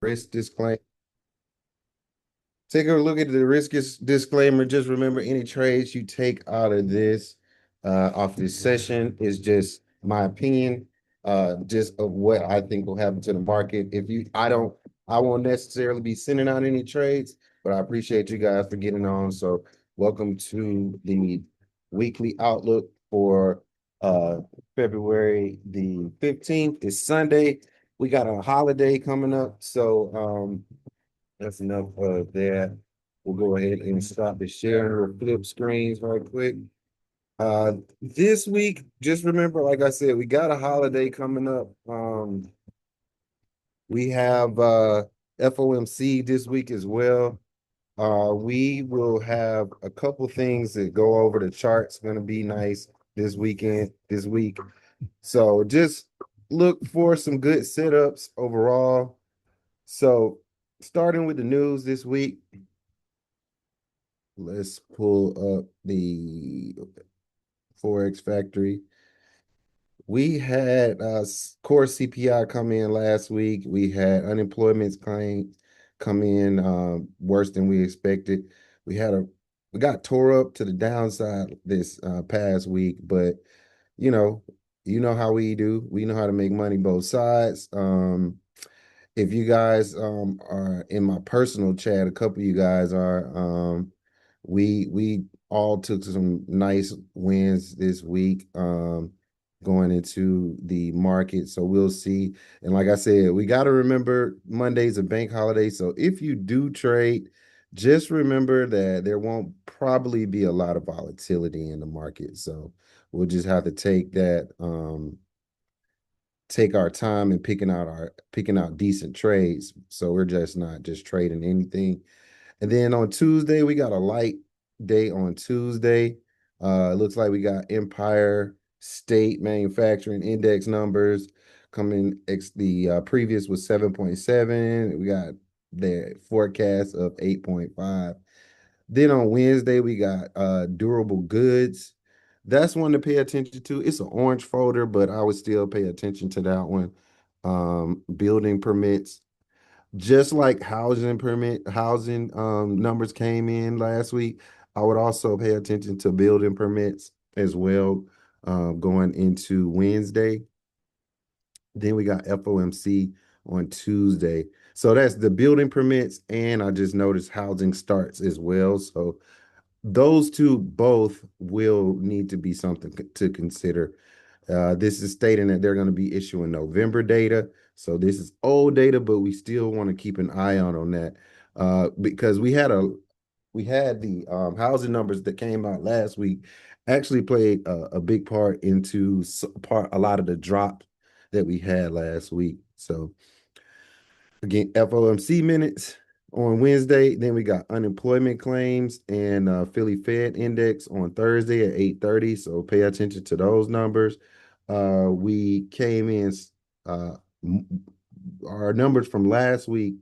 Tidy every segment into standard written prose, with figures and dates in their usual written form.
Risk disclaimer. Take a look at the disclaimer. Just remember any trades you take out of this off this session is just my opinion, just of what I think will happen to the market. If you I won't necessarily be sending out any trades, but I appreciate you guys for getting on. So welcome to the weekly outlook for uh February the 15th. It's Sunday. We got a holiday coming up. So that's enough of that. We'll go ahead and stop the share or flip screens right quick. This week, just remember, like I said, we got a holiday coming up. We have FOMC this week as well. We will have a couple things that go over the charts. Going to be nice this week. So just look for some good setups overall. So starting with the news this week, let's pull up the Forex Factory. We had core CPI come in last week. We had unemployment claim come in worse than we expected. We had a we got tore up to the downside this past week, but you know, you know how we do. We know how to make money both sides. If you guys are in my personal chat, a couple of you guys are. We all took some nice wins this week going into the market. So we'll see. And like I said, we got to remember Monday's a bank holiday. So if you do trade, just remember that there won't probably be a lot of volatility in the market. So we'll just have to take our time and picking out decent trades. So we're just not just trading anything. And then on Tuesday, we got a light day on Tuesday. It looks like we got Empire State Manufacturing Index numbers coming. The previous was 7.7. We got the forecast of 8.5. Then on Wednesday, we got durable goods. That's one to pay attention to. It's an orange folder, but I would still pay attention to that one. Building permits, just like housing numbers came in last week. I would also pay attention to building permits as well, going into Wednesday. Then we got FOMC on Tuesday. So that's the building permits, and I just noticed housing starts as well. So those two both will need to be something to consider. This is stating that they're going to be issuing November data. So this is old data, but we still want to keep an eye out on that because we had the housing numbers that came out last week actually played a big part into a lot of the drop that we had last week. So again, FOMC minutes on Wednesday. Then we got unemployment claims and Philly Fed index on Thursday at 8:30. So pay attention to those numbers. We came in uh, our numbers from last week.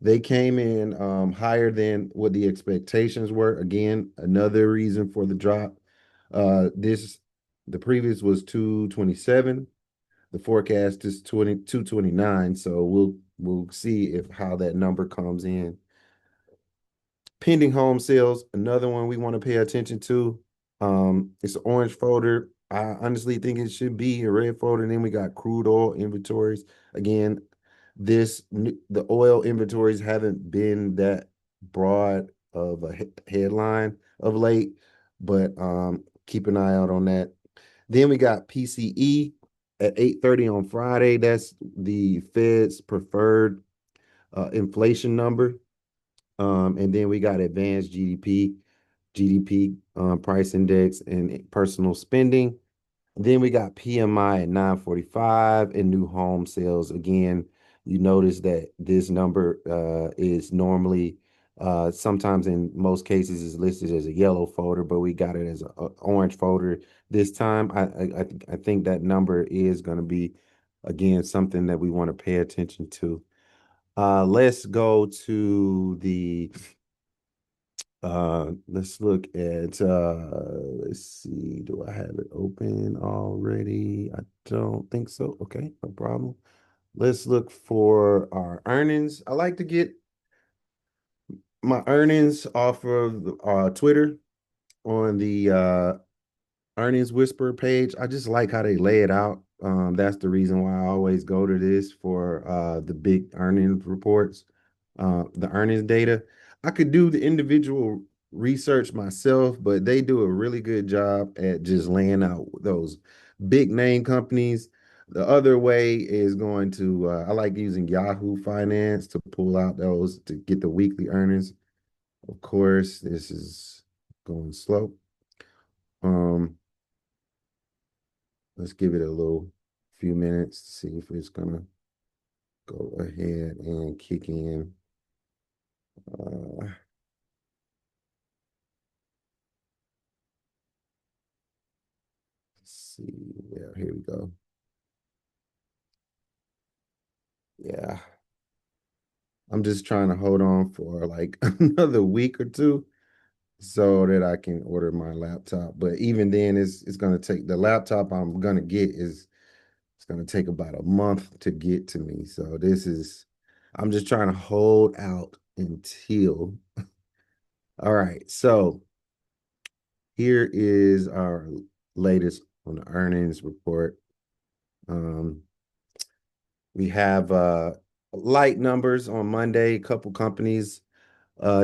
They came in higher than what the expectations were. Again, another reason for the drop. This the previous was 227. The forecast is 229. So we'll see if how that number comes in. Pending home sales, another one we want to pay attention to. It's an orange folder. I honestly think it should be a red folder. And then we got crude oil inventories. Again, the oil inventories haven't been that broad of a headline of late, but keep an eye out on that. Then we got PCE at 8:30 on Friday. That's the Fed's preferred inflation number. And then we got advanced GDP price index, and personal spending. Then we got PMI at 945 and new home sales. Again, you notice that this number is normally, sometimes in most cases, is listed as a yellow folder, but we got it as an orange folder this time. I think that number is going to be, again, something that we want to pay attention to. Let's go to the let's look at let's see, do I have it open already? I don't think so. Okay, no problem. Let's look for our earnings. I like to get my earnings off of Twitter on the Earnings Whisper page. I just like how they lay it out. That's the reason why I always go to this for the big earnings reports, the earnings data. I could do the individual research myself, but they do a really good job at just laying out those big name companies. The other way is going to, I like using Yahoo Finance to pull out those to get the weekly earnings. Of course, this is going slow. Um, Let's give it a little few minutes to see if it's gonna go ahead and kick in. Let's see. Yeah, here we go. Yeah, I'm just trying to hold on for like another week or two so that I can order my laptop. But even then, it's gonna take the laptop I'm gonna get is it's gonna take about a month to get to me. So this is I'm just trying to hold out until. All right, so here is our latest on the earnings report. Um, we have light numbers on Monday, a couple companies.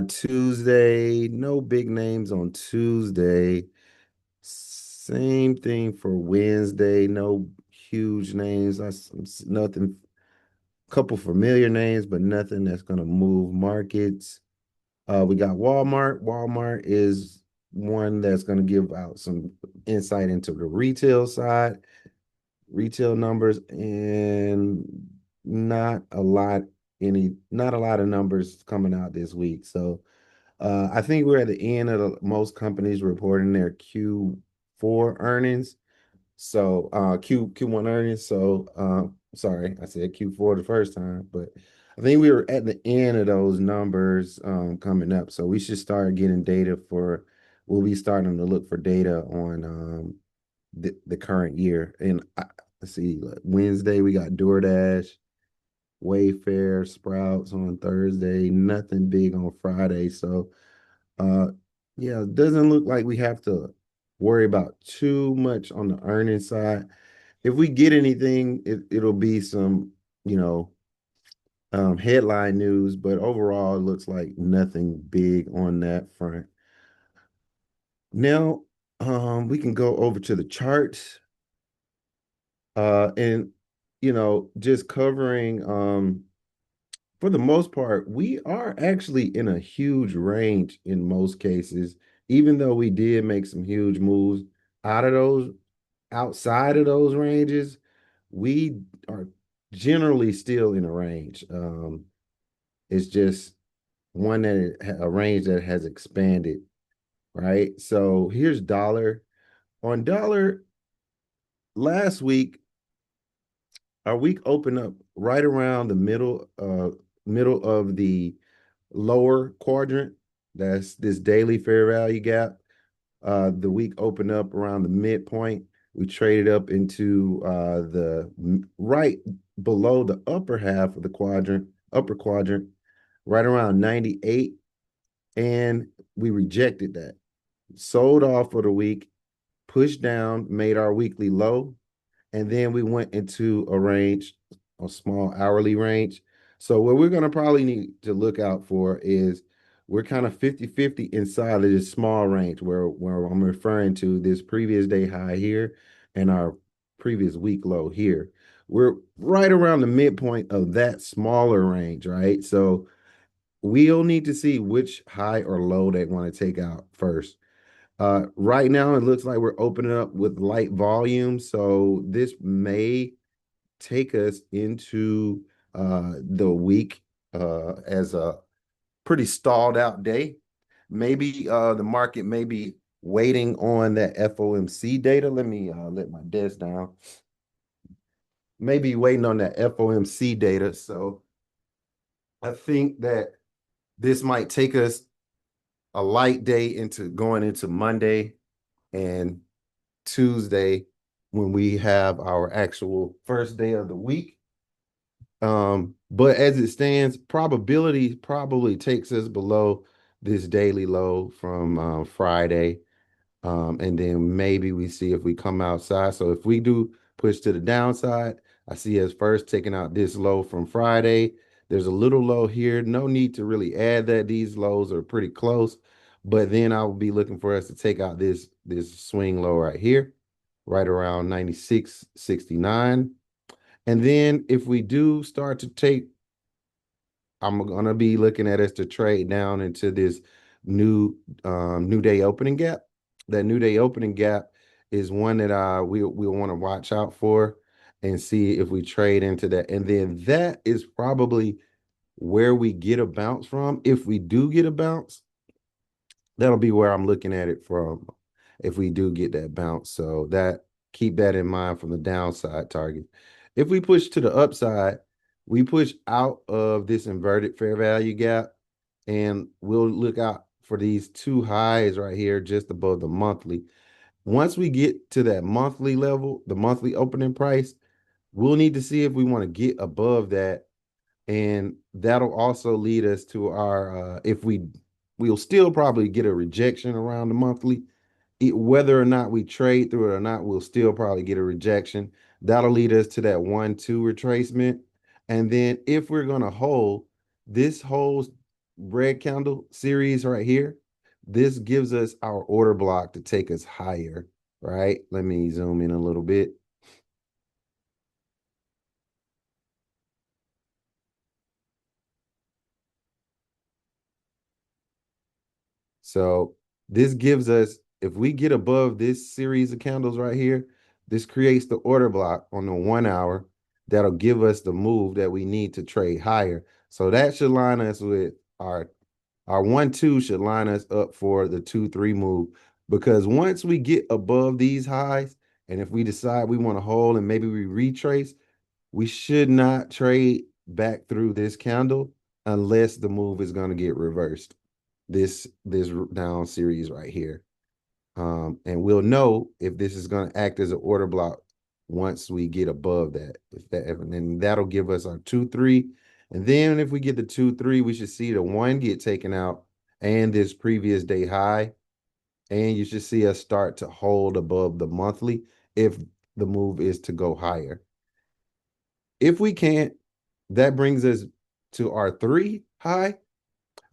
Tuesday, no big names on Tuesday. Same thing for Wednesday, no huge names. Nothing, couple familiar names, but nothing that's gonna move markets. We got Walmart. Walmart is one that's going to give out some insight into the retail side, retail numbers, and not a lot not a lot of numbers coming out this week. So I think we're at the end of most companies reporting their Q4 earnings. So Q1 earnings. So sorry, I said Q4 the first time, but I think we were at the end of those numbers coming up. So we should start getting data for we'll be starting to look for data on the current year. And let's see, like Wednesday we got DoorDash, Wayfair, Sprouts on Thursday, nothing big on Friday. So uh yeah, it doesn't look like we have to worry about too much on the earnings side. If we get anything, it'll be some, you know, headline news, but overall, it looks like nothing big on that front. Now, we can go over to the charts, and just covering. For the most part, we are actually in a huge range in most cases, even though we did make some huge moves out of those outside of those ranges, we are generally still in a range. It's just a range that has expanded, right? So here's dollar. On dollar, last week, our week opened up right around the middle of the lower quadrant. That's this daily fair value gap. The week opened up around the midpoint. We traded up into the right below the upper half of the upper quadrant, right around 98. And we rejected that. Sold off for the week, pushed down, made our weekly low, and then we went into a range, a small hourly range. So what we're going to probably need to look out for is we're kind of 50-50 inside of this small range where I'm referring to this previous day high here and our previous week low here. We're right around the midpoint of that smaller range, right? So we'll need to see which high or low they want to take out first. Right now, it looks like we're opening up with light volume, so this may take us into the week as a pretty stalled out day. Maybe the market may be waiting on that FOMC data. Let me let my desk down. Maybe waiting on that FOMC data. So I think that this might take us a light day into going into Monday and Tuesday when we have our actual first day of the week. But as it stands, probability probably takes us below this daily low from Friday. And then maybe we see if we come outside. So if we do push to the downside, I see us first taking out this low from Friday. There's a little low here. No need to really add that. These lows are pretty close. But then I will be looking for us to take out this swing low right here, right around 96.69. And then if we do start to take, I'm gonna be looking at us to trade down into this new day opening gap. That new day opening gap is one that we want to watch out for and see if we trade into that. And then that is probably where we get a bounce from. If we do get a bounce, that'll be where I'm looking at it from if we do get that bounce. So that keep that in mind from the downside target. If we push to the upside, we push out of this inverted fair value gap and we'll look out for these two highs right here just above the monthly. Once we get to that monthly level, the monthly opening price, we'll need to see if we want to get above that, and that'll also lead us to our if we'll still probably get a rejection around the monthly. Whether or not we trade through it or not, we'll still probably get a rejection. That'll lead us to that 1-2 retracement. And then if we're going to hold this whole red candle series right here, this gives us our order block to take us higher, right? Let me zoom in a little bit. So this gives us, if we get above this series of candles right here, this creates the order block on the 1 hour that'll give us the move that we need to trade higher. So that should line us with our 1-2 should line us up for the 2-3 move, because once we get above these highs, and if we decide we want to hold and maybe we retrace, we should not trade back through this candle unless the move is going to get reversed. This down series right here. And we'll know if this is going to act as an order block once we get above that. And then that'll give us our 2-3. And then if we get the 2-3, we should see the one get taken out and this previous day high. And you should see us start to hold above the monthly if the move is to go higher. If we can't, that brings us to our 3 high.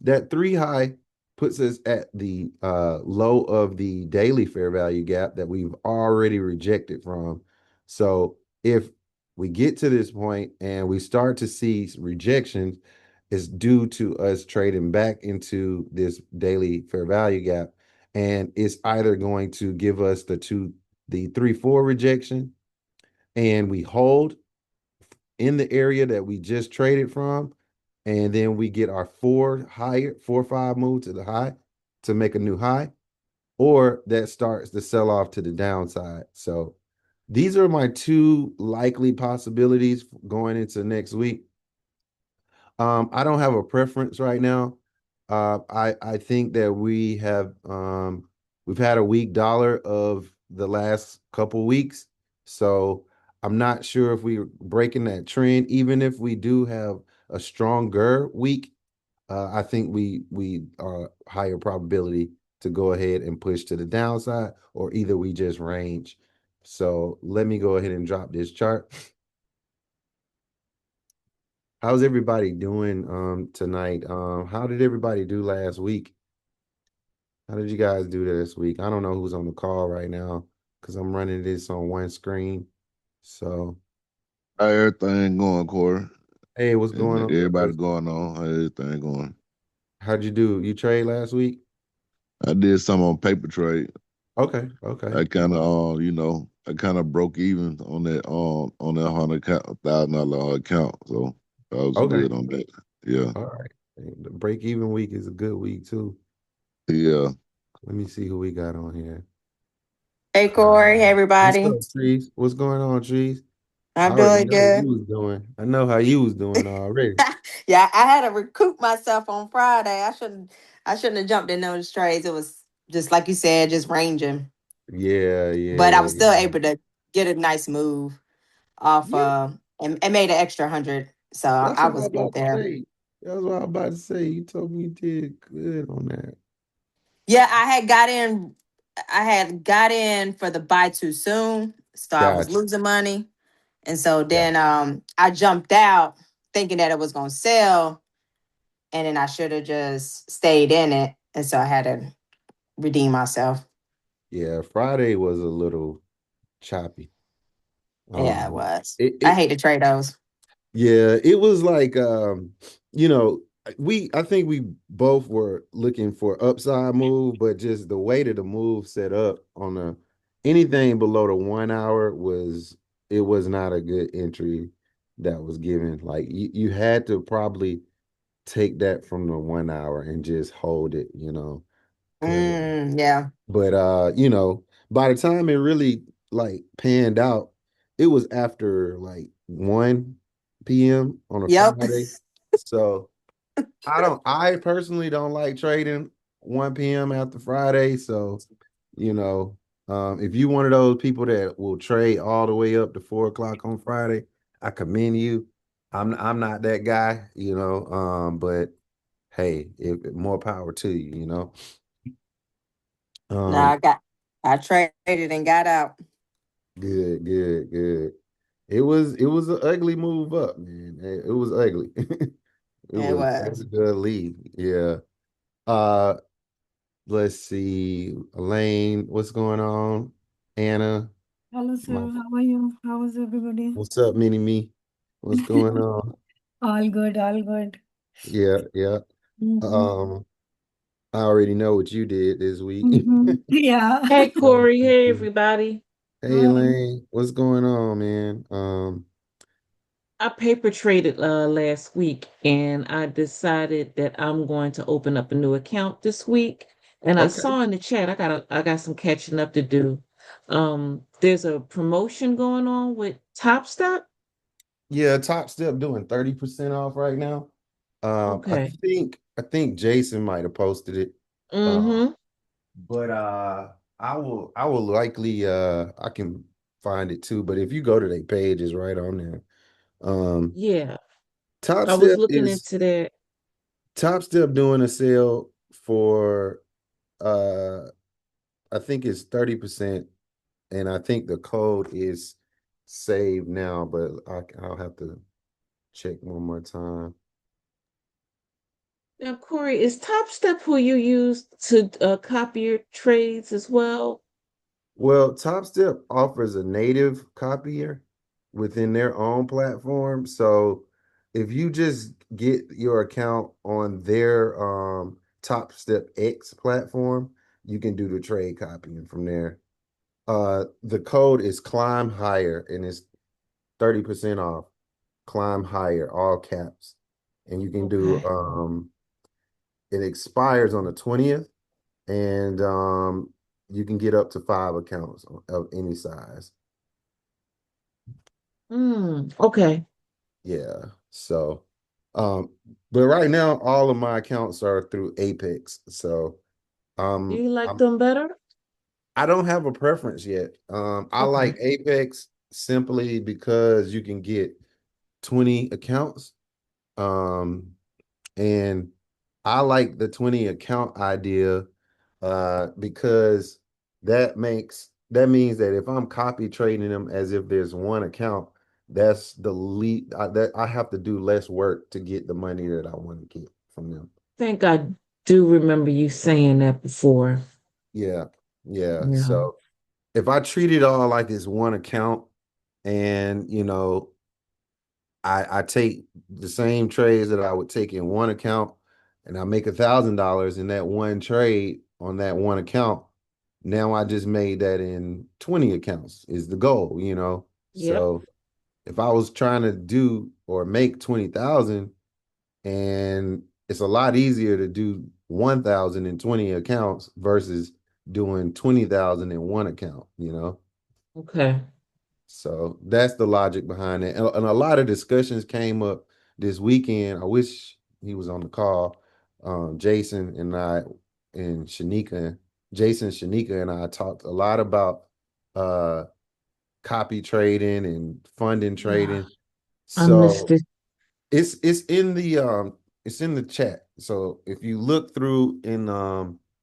That 3 high puts us at the low of the daily fair value gap that we've already rejected from. So if we get to this point and we start to see rejections, it's due to us trading back into this daily fair value gap. And it's either going to give us the 3-4 rejection and we hold in the area that we just traded from, and then we get our 4-5 move to the high to make a new high, or that starts the sell off to the downside. So these are my two likely possibilities going into next week. I don't have a preference right now. I think that we've had a weak dollar of the last couple weeks, so I'm not sure if we're breaking that trend. Even if we do have a stronger week, I think we are higher probability to go ahead and push to the downside, or either we just range. So let me go ahead and drop this chart. How's everybody doing tonight? How did everybody do last week? How did you guys do this week? I don't know who's on the call right now because I'm running this on one screen. So, How everything going, Corey? hey, what's And going on, everybody Chris? going on? How everything going? How'd you do? You trade last week? I did some on paper trade. Okay, okay, I kind of, I kind of broke even on that $100,000 account. So I was okay. good on that. Yeah, All right. The break even week is a good week too. yeah. Let me see who we got on here. Hey Corey, hey What's everybody. up, Trees? What's going on, Trees? I I'm already doing know good. you was doing. I know how you was doing already. Yeah, I had to recoup myself on Friday. I shouldn't have jumped in those trades. It was just like you said, just ranging. Yeah, But I yeah, was still yeah. able to get a nice move off Yeah. and made an extra 100. So That's I what I was was good about to there. say. That's what I was about to say. You told me you did good on that. Yeah, I had got in for the buy too soon. So I was Gotcha. losing money. And so Yeah. then I jumped out thinking that it was gonna sell. And then I should have just stayed in it. And so I had to redeem myself. Yeah. Friday was a little choppy. Yeah, it Um, was. it, I it hate to trade those. Yeah, it was like you know, I think we both were looking for upside move, but just the way that the move set up on the anything below the 1 hour was it was not a good entry that was given. Like you had to probably take that from the 1 hour and just hold it, because Yeah. but by the time it really like panned out, it was after like 1 p.m. on a Yep. Friday. So I personally don't like trading 1 p.m. after Friday. So, you know, if you one of those people that will trade all the way up to 4 o'clock on Friday, I commend you. I'm not that guy, but hey, if more power to you, you know. Nah, Um, I traded and got out. Good, good, good. It was an ugly move up, man. It was ugly. It It was was. ugly. Yeah. Uh, let's see. Elaine, what's going on? Anna, Hello, my, sir. How are you? How is everybody? what's up, Mini Me? What's going on? All good, all good. Yeah, yeah. Mm-hmm. Um, I already know what you did this week. Mm-hmm. Yeah. Hey Corey, hey everybody. Hey, Hi. Elaine, what's going on, man? I paper traded last week and I decided that I'm going to open up a new account this week. And I Okay. saw in the chat I got some catching up to do. There's a promotion going on with Top Step. Yeah, Top Step doing 30% off right now. I Okay. think Jason might have posted it. Uh, Mm-hmm. but I will likely I can find it too. But if you go to their page, it's right on there. Um, Yeah. Top I was Step looking is into that. Top Step doing a sale for uh I think it's 30%, and I think the code is saved now, but I'll have to check one more time. Now, Corey, is Top Step who you use to copy your trades as well? Well, TopStep offers a native copier within their own platform. So if you just get your account on their TopStep X platform, you can do the trade copying from there. The code is climb higher and it's 30% off. Climb higher, all caps. And you can do Okay. it expires on the 20th, and you can get up to 5 accounts of any size. Okay. Yeah. So, um, but right now all of my accounts are through Apex. So, Do you like I'm them better? I don't have a preference yet. I Okay. like Apex simply because you can get 20 accounts. Um, and I like the 20 account idea because that means that if I'm copy trading them as if there's one account, that's the lead that I have to do less work to get the money that I want to get from them. Think I do remember you saying that before. Yeah, yeah. Yeah. So if I treat it all like it's one account, and I take the same trades that I would take in one account, and I make $1,000 in that one trade on that one account. Now I just made that in 20 accounts is the goal. Yep. So if I was trying to do or make 20,000, and it's a lot easier to do 1,000 in 20 accounts versus doing 20,000 in one account. Okay. So that's the logic behind it. And a lot of discussions came up this weekend. I wish he was on the call. Jason and I and Shanika, Jason, Shanika, and I talked a lot about uh copy trading and funding Yeah. trading. I missed So it. It's in the chat. So if you look through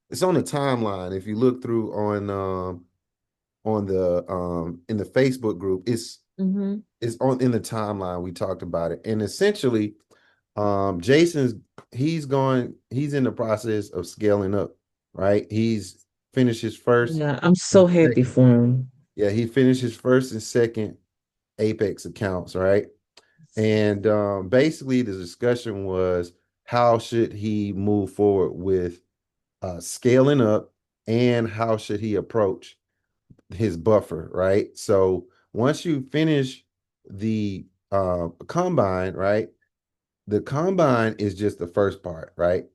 it's on the timeline. If you look through on the in the Facebook group, Mm-hmm. it's on in the timeline. We talked about it. And essentially, Jason's he's in the process of scaling up, right? He's finished his first Yeah, I'm and so happy second. for him. Yeah, he finished his first and second Apex accounts, right? And basically, the discussion was how should he move forward with scaling up and how should he approach his buffer, right? So once you finish the combine, right? The combine is just the first part, right?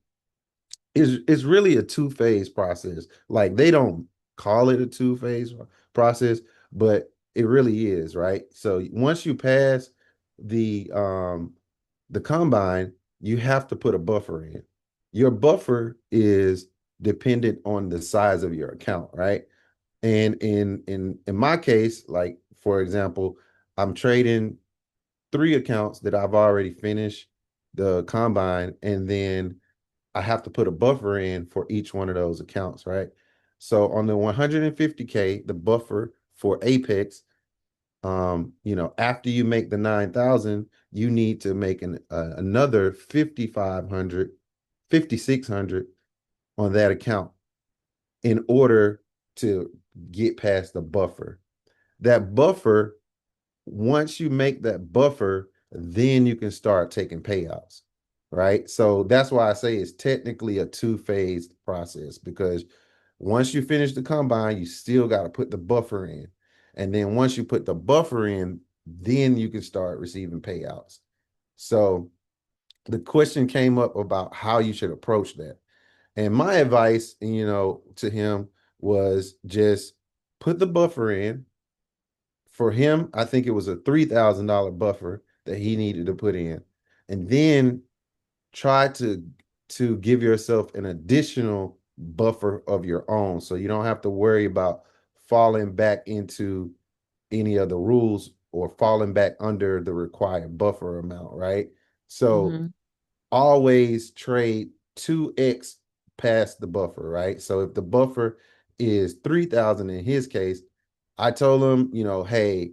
It's really a two-phase process. Like they don't call it a two-phase process, but it really is, right? So once you pass the combine, you have to put a buffer in. Your buffer is dependent on the size of your account, right? And in my case, like for example, I'm trading 3 accounts that I've already finished the combine, and then I have to put a buffer in for each one of those accounts, right? So on the 150K, the buffer for Apex, after you make the 9,000, you need to make another 5,500, 5,600 on that account in order to get past the buffer. That buffer, once you make that buffer, then you can start taking payouts, right? So that's why I say it's technically a two-phase process, because once you finish the combine, you still got to put the buffer in. And then once you put the buffer in, then you can start receiving payouts. So the question came up about how you should approach that. And my advice, to him was just put the buffer in. For him, I think it was a $3,000 buffer that he needed to put in. And then try to give yourself an additional buffer of your own, so you don't have to worry about falling back into any of the rules or falling back under the required buffer amount, right? So Mm-hmm. always trade 2x past the buffer, right? So if the buffer is 3,000 in his case, I told him, hey,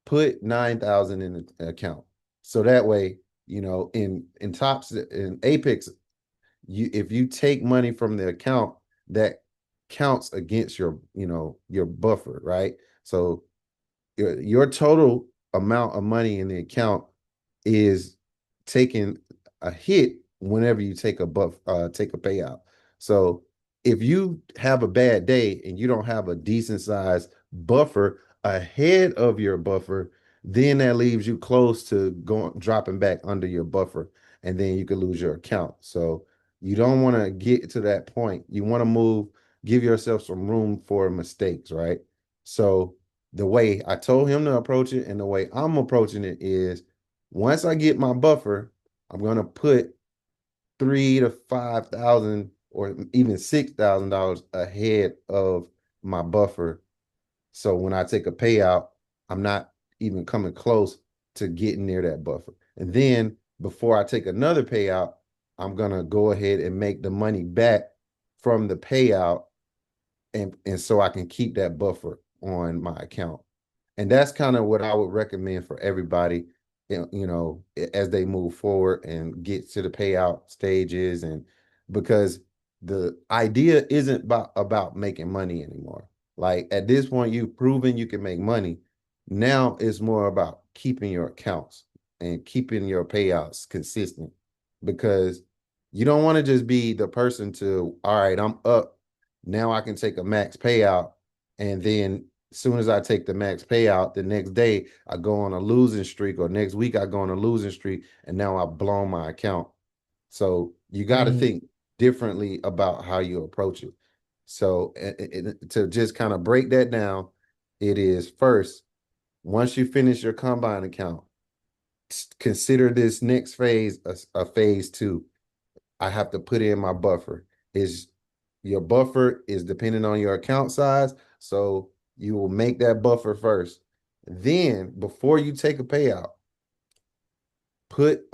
put 9,000 in the account. So that way, in tops in Apex, if you take money from the account, that counts against your buffer, right? So your total amount of money in the account is taking a hit whenever you take take a payout. So if you have a bad day and you don't have a decent size buffer ahead of your buffer, then that leaves you close to dropping back under your buffer, and then you could lose your account. So you don't want to get to that point. You want to give yourself some room for mistakes, right? So the way I told him to approach it and the way I'm approaching it is, once I get my buffer, I'm gonna put 3 to 5,000 or even $6,000 ahead of my buffer. So when I take a payout, I'm not even coming close to getting near that buffer. And then before I take another payout, I'm gonna go ahead and make the money back from the payout, and so I can keep that buffer on my account. And that's kind of what I would recommend for everybody, as they move forward and get to the payout stages. And because the idea isn't about making money anymore. Like at this point, you've proven you can make money. Now it's more about keeping your accounts and keeping your payouts consistent, because you don't want to just be the person to, all right, I'm up. Now I can take a max payout, and then as soon as I take the max payout, the next day I go on a losing streak, or next week I go on a losing streak, and now I've blown my account. So you got to Right. think differently about how you approach it. So to just kind of break that down, it is first, once you finish your combine account, consider this next phase a phase two. I have to put in my buffer. Is your buffer is dependent on your account size, so you will make that buffer first. Then, before you take a payout, put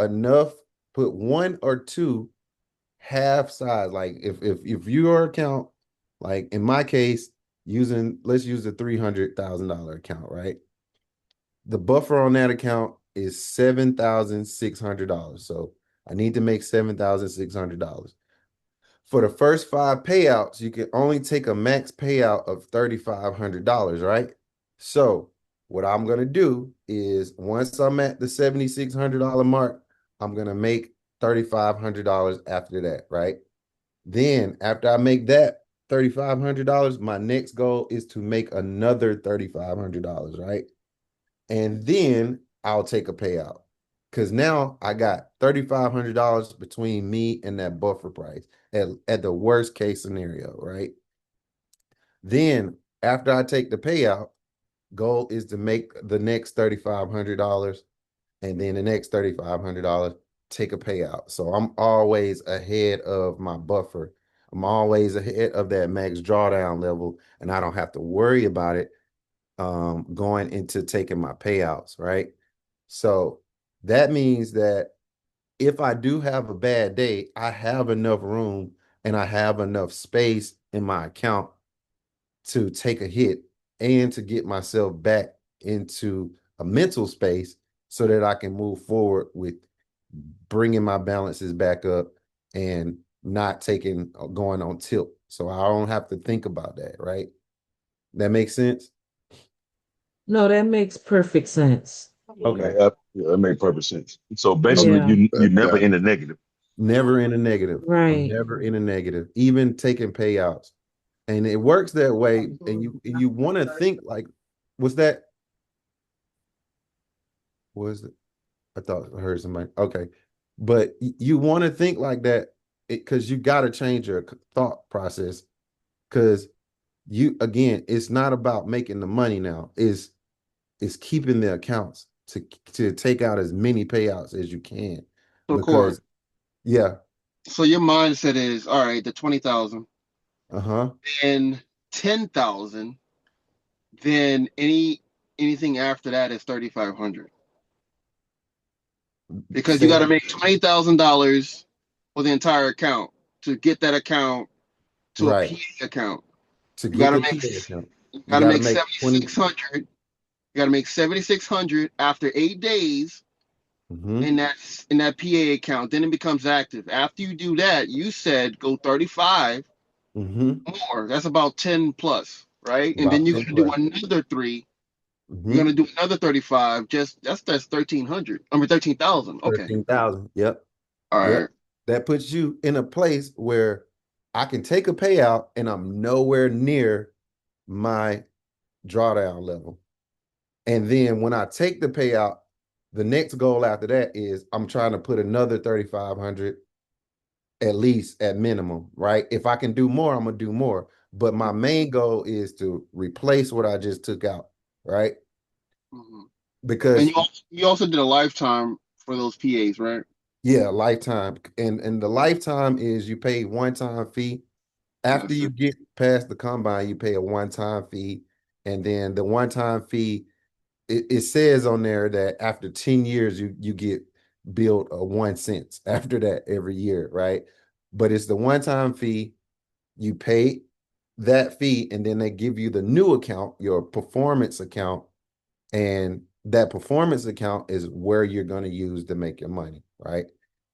one or two half size. Like if your account, like in my case, let's use the $300,000 account, right? The buffer on that account is $7,600. So I need to make $7,600. For the first 5 payouts, you can only take a max payout of $3,500, right? So what I'm gonna do is once I'm at the $7,600 mark, I'm gonna make $3,500 after that, right? Then after I make that $3,500, my next goal is to make another $3,500, right? And then I'll take a payout. Because now I got $3,500 between me and that buffer price at the worst case scenario, right? Then after I take the payout, goal is to make the next $3,500 and then the next $3,500, take a payout. So I'm always ahead of my buffer. I'm always ahead of that max drawdown level, and I don't have to worry about it going into taking my payouts, right? So that means that if I do have a bad day, I have enough room and I have enough space in my account to take a hit and to get myself back into a mental space so that I can move forward with bringing my balances back up and not going on tilt. So I don't have to think about that, right? That makes sense? No, that makes perfect sense. Okay. Yeah, that makes perfect sense. So basically, Yeah. you never in the negative. Never in a negative. I'm Right. never in a negative, even taking payouts. And it works that way. And you want to think like, was that? Was it? I thought I heard somebody. Okay. But you want to think like that because you got to change your thought process. Because again, it's not about making the money now. It's keeping the accounts to take out as many payouts as you can. So Core, Because yeah. so your mindset is all right, the 20,000, Uh-huh. then 10,000, then anything after that is 3,500. Because you got to make $20,000 for the entire account to get that account to Right. a PA account. To You get gotta the make PA account. you gotta make 20. 7,600. You gotta make 7,600 after 8 days Mhm. in that PA account. Then it becomes active. After you do that, you said go 35 Mhm. more. That's about 10 plus, right? And About then you're 10 gonna do plus. another 3. Mhm. You're gonna do another 35. Just that's 1,300. I mean 13,000. Okay. 13,000. Yep. All Yep. right. That puts you in a place where I can take a payout and I'm nowhere near my drawdown level. And then when I take the payout, the next goal after that is I'm trying to put another 3,500 at least at minimum, right? If I can do more, I'm gonna do more. But my main goal is to replace what I just took out, right? Mhm. And Because you also did a lifetime for those PAs, right? yeah, lifetime. And the lifetime is you pay one-time fee. After Yes, you sir. get past the combine, you pay a one-time fee. And then the one-time fee, it says on there that after 10 years, you get billed a 1 cent after that every year, right? But it's the one-time fee. You pay that fee, and then they give you the new account, your performance account, and that performance account is where you're going to use to make your money, right?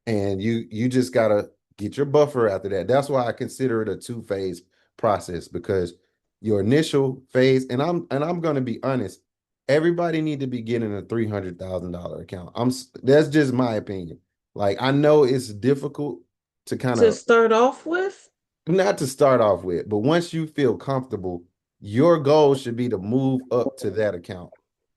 And you just got to get your buffer after that. That's why I consider it a two-phase process, because your initial phase, and I'm going to be honest, everybody need to be getting a $300,000 account. That's just my opinion. Like, I know it's difficult to kind To of, start off with, not to start off with, but once you feel comfortable, your goal should be to move up to that account.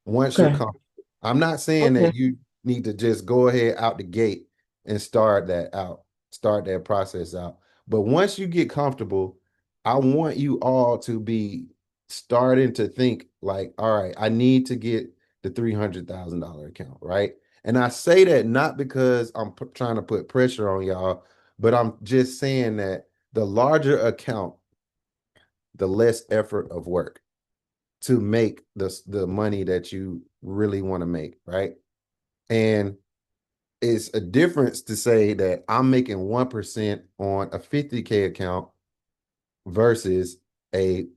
Once you're okay. comfortable. I'm not saying Okay. that you need to just go ahead out the gate and start that process out. But once you get comfortable, I want you all to be starting to think like, all right, I need to get the $300,000 account, right? And I say that not because I'm trying to put pressure on y'all, but I'm just saying that the larger account, the less effort of work to make the money that you really want to make, right? And it's a difference to say that I'm making 1% on a 50K account versus a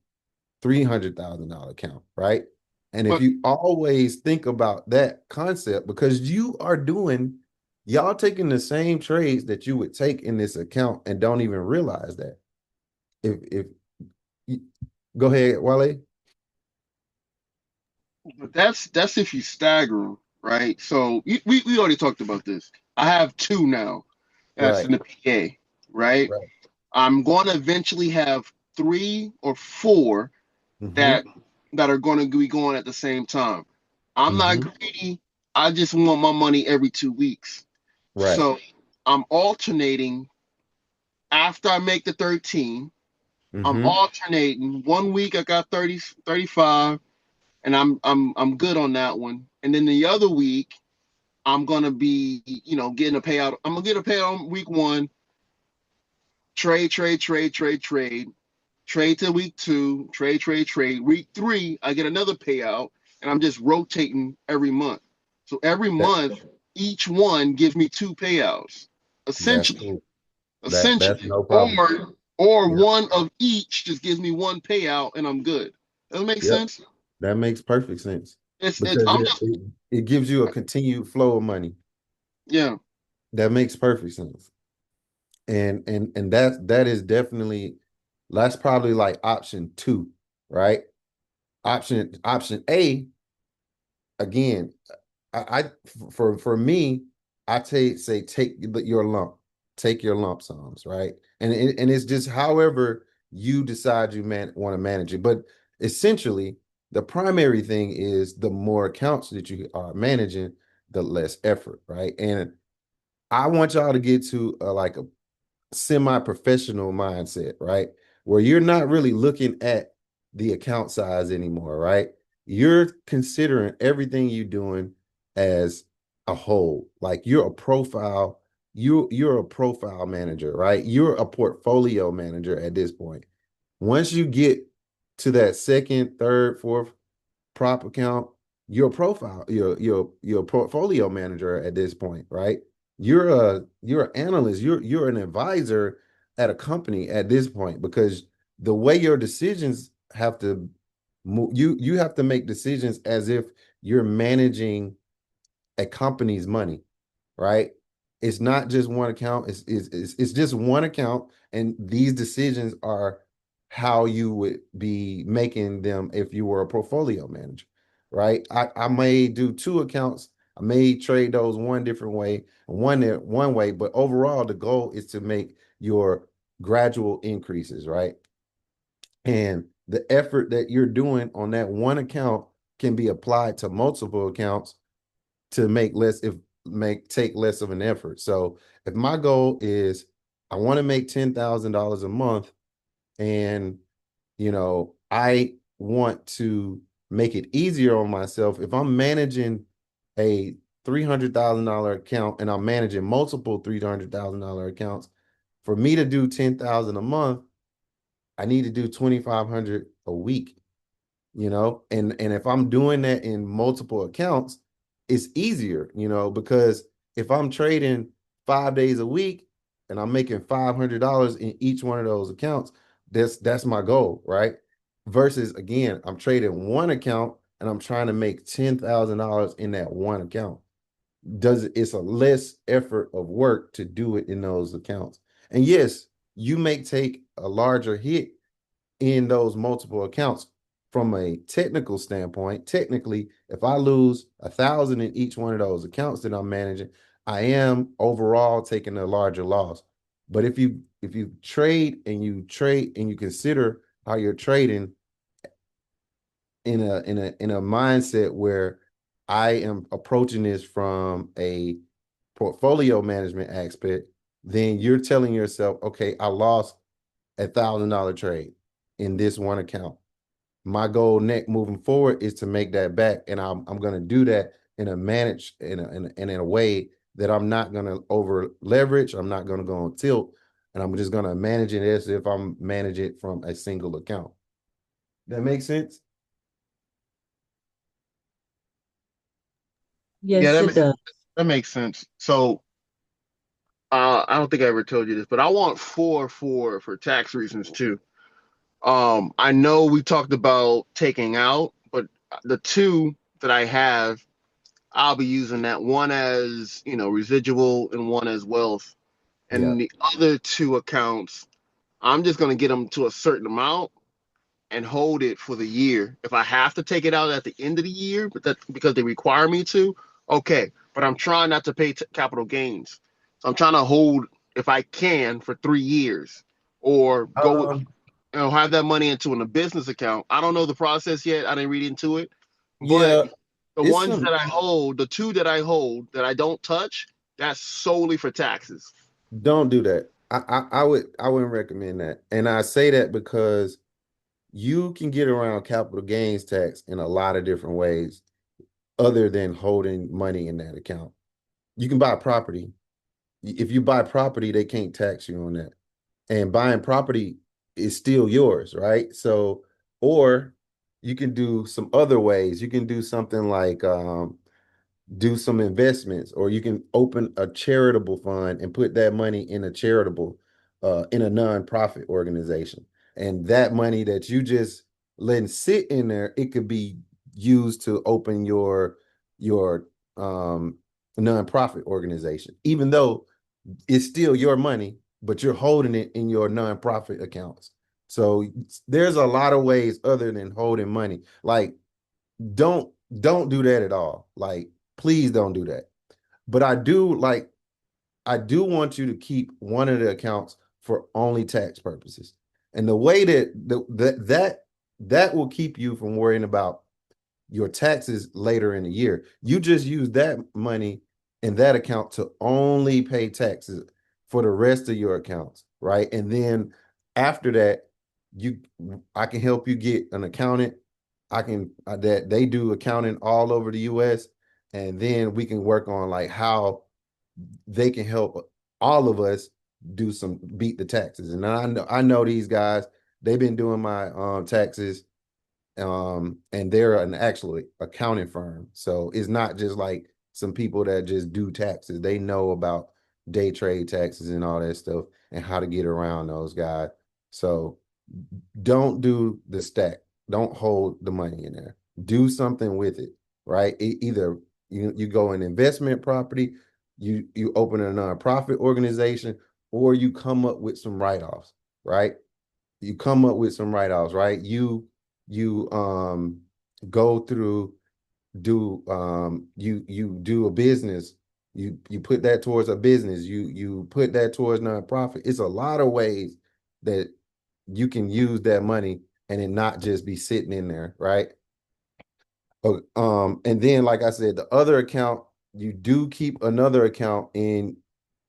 $300,000 account, right? And if But you always think about that concept, because y'all taking the same trades that you would take in this account and don't even realize that. If you, go ahead, Wale. but that's if you stagger 'em, right? So we already talked about this. I have two now. That's Right, in the PA, right? right. I'm going to eventually have 3 or 4 Mm-hmm. that are going to be going at the same time. I'm not Mm-hmm. greedy. I just want my money every 2 weeks. Right. So I'm alternating after I make the 13. I'm Mm-hmm. alternating. 1 week I got 30, 35, and I'm good on that one. And then the other week I'm gonna be, getting a payout. I'm gonna get a payout on week 1. Trade, trade, trade, trade, trade. Trade to week 2. Trade, trade, trade. Week 3, I get another payout, and I'm just rotating every month. So every That month, each one gives me 2 payouts, that's essentially. cool. That's Essentially, no problem. or Yeah. one of each just gives me one payout, and I'm good. Does that make Yep. sense? That makes perfect sense It's because I'm just it gives you a continued flow of money. yeah. That makes perfect sense. And that is definitely that's probably like option 2, right? Option A, again, I for me, I take your take your lump sums, right? And it's just however you decide you want to manage it. But essentially, the primary thing is the more accounts that you are managing, the less effort, right? And I want y'all to get to like a semi-professional mindset, right? Where you're not really looking at the account size anymore, right? You're considering everything you're doing as a whole. Like you're a profile manager, right? You're a portfolio manager at this point. Once you get to that second, third, fourth prop account, your portfolio manager at this point, right? You're an analyst, you're an advisor at a company at this point because the way your decisions have to move, you have to make decisions as if you're managing a company's money, right? It's not just one account, it's just one account, and these decisions are how you would be making them if you were a portfolio manager, right? I may do 2 accounts, I may trade those one different way, one way, but overall the goal is to make your gradual increases, right? And the effort that you're doing on that one account can be applied to multiple accounts to take less of an effort. So if my goal is I want to make $10,000 a month, and I want to make it easier on myself, if I'm managing a $300,000 account and I'm managing multiple $300,000 accounts, for me to do 10,000 a month, I need to do 2,500 a week. And if I'm doing that in multiple accounts, it's easier, because if I'm trading 5 days a week and I'm making $500 in each one of those accounts, that's my goal, right? Versus again, I'm trading one account and I'm trying to make $10,000 in that one account. It's a less effort of work to do it in those accounts. And yes, you may take a larger hit in those multiple accounts. From a technical standpoint, technically, if I lose 1,000 in each one of those accounts that I'm managing, I am overall taking a larger loss. But if you trade and you consider how you're trading in a mindset where I am approaching this from a portfolio management aspect, then you're telling yourself, okay, I lost $1,000 trade in this one account. My goal moving forward is to make that back, and I'm going to do that in a way that I'm not going to over leverage. I'm not going to go on tilt, and I'm just going to manage it as if I'm managing it from a single account. That makes sense? Yeah, Yes, it does. That makes sense. So I don't think I ever told you this, but I want for tax reasons too. I know we talked about taking out, but the two that I have, I'll be using that one as, residual and one as wealth. Yeah. And the other two accounts, I'm just going to get them to a certain amount and hold it for the year. If I have to take it out at the end of the year, but that's because they require me to, okay. But I'm trying not to pay capital gains. So I'm trying to hold, if I can, for 3 years, or go with, Um, have that money into a business account. I don't know the process yet. I didn't read into it, but yeah, the it's ones some that I hold, the two that I hold that I don't touch, that's solely for taxes. don't do that. I wouldn't recommend that. And I say that because you can get around capital gains tax in a lot of different ways other than holding money in that account. You can buy property. If you buy property, they can't tax you on that. And buying property is still yours, right? So, or you can do some other ways. You can do something like do some investments, or you can open a charitable fund and put that money in a charitable, in a nonprofit organization. And that money that you just letting sit in there, it could be used to open your nonprofit organization, even though it's still your money, but you're holding it in your nonprofit accounts. So there's a lot of ways other than holding money. Like don't don't do that at all. Like please don't do that. But I do want you to keep one of the accounts for only tax purposes. And the way that will keep you from worrying about your taxes later in the year. You just use that money in that account to only pay taxes for the rest of your accounts, right? And then after that, you I can help you get an accountant. I can that they do accounting all over the US, and then we can work on like how they can help all of us do some beat the taxes. And I know these guys, they've been doing my taxes, and they're an actual accounting firm. So it's not just like some people that just do taxes. They know about day trade taxes and all that stuff and how to get around those guys. So don't do the stack. Don't hold the money in there. Do something with it, right? Either you go in investment property, you open a nonprofit organization, or you come up with some write-offs, right? You come up with some write-offs, right? You go through you do a business, you put that towards a business, you put that towards nonprofit. It's a lot of ways that you can use that money and it not just be sitting in there, right? And then like I said, the other account, you do keep another account in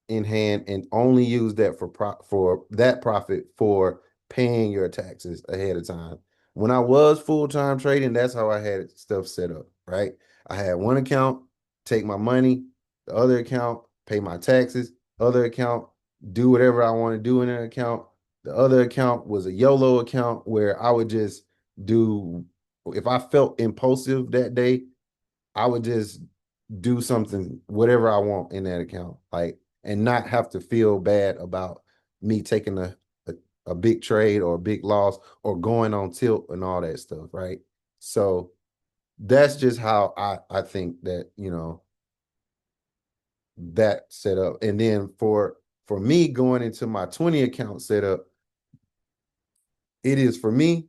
hand and only use that for that profit for paying your taxes ahead of time. When I was full-time trading, that's how I had stuff set up, right? I had one account, take my money, the other account, pay my taxes, other account, do whatever I want to do in an account. The other account was a YOLO account where I would just do, if I felt impulsive that day, I would just do something, whatever I want in that account, like, and not have to feel bad about me taking a big trade or a big loss or going on tilt and all that stuff, right? So that's just how I think that, that set up. And then for me going into my 20 account setup, it is for me,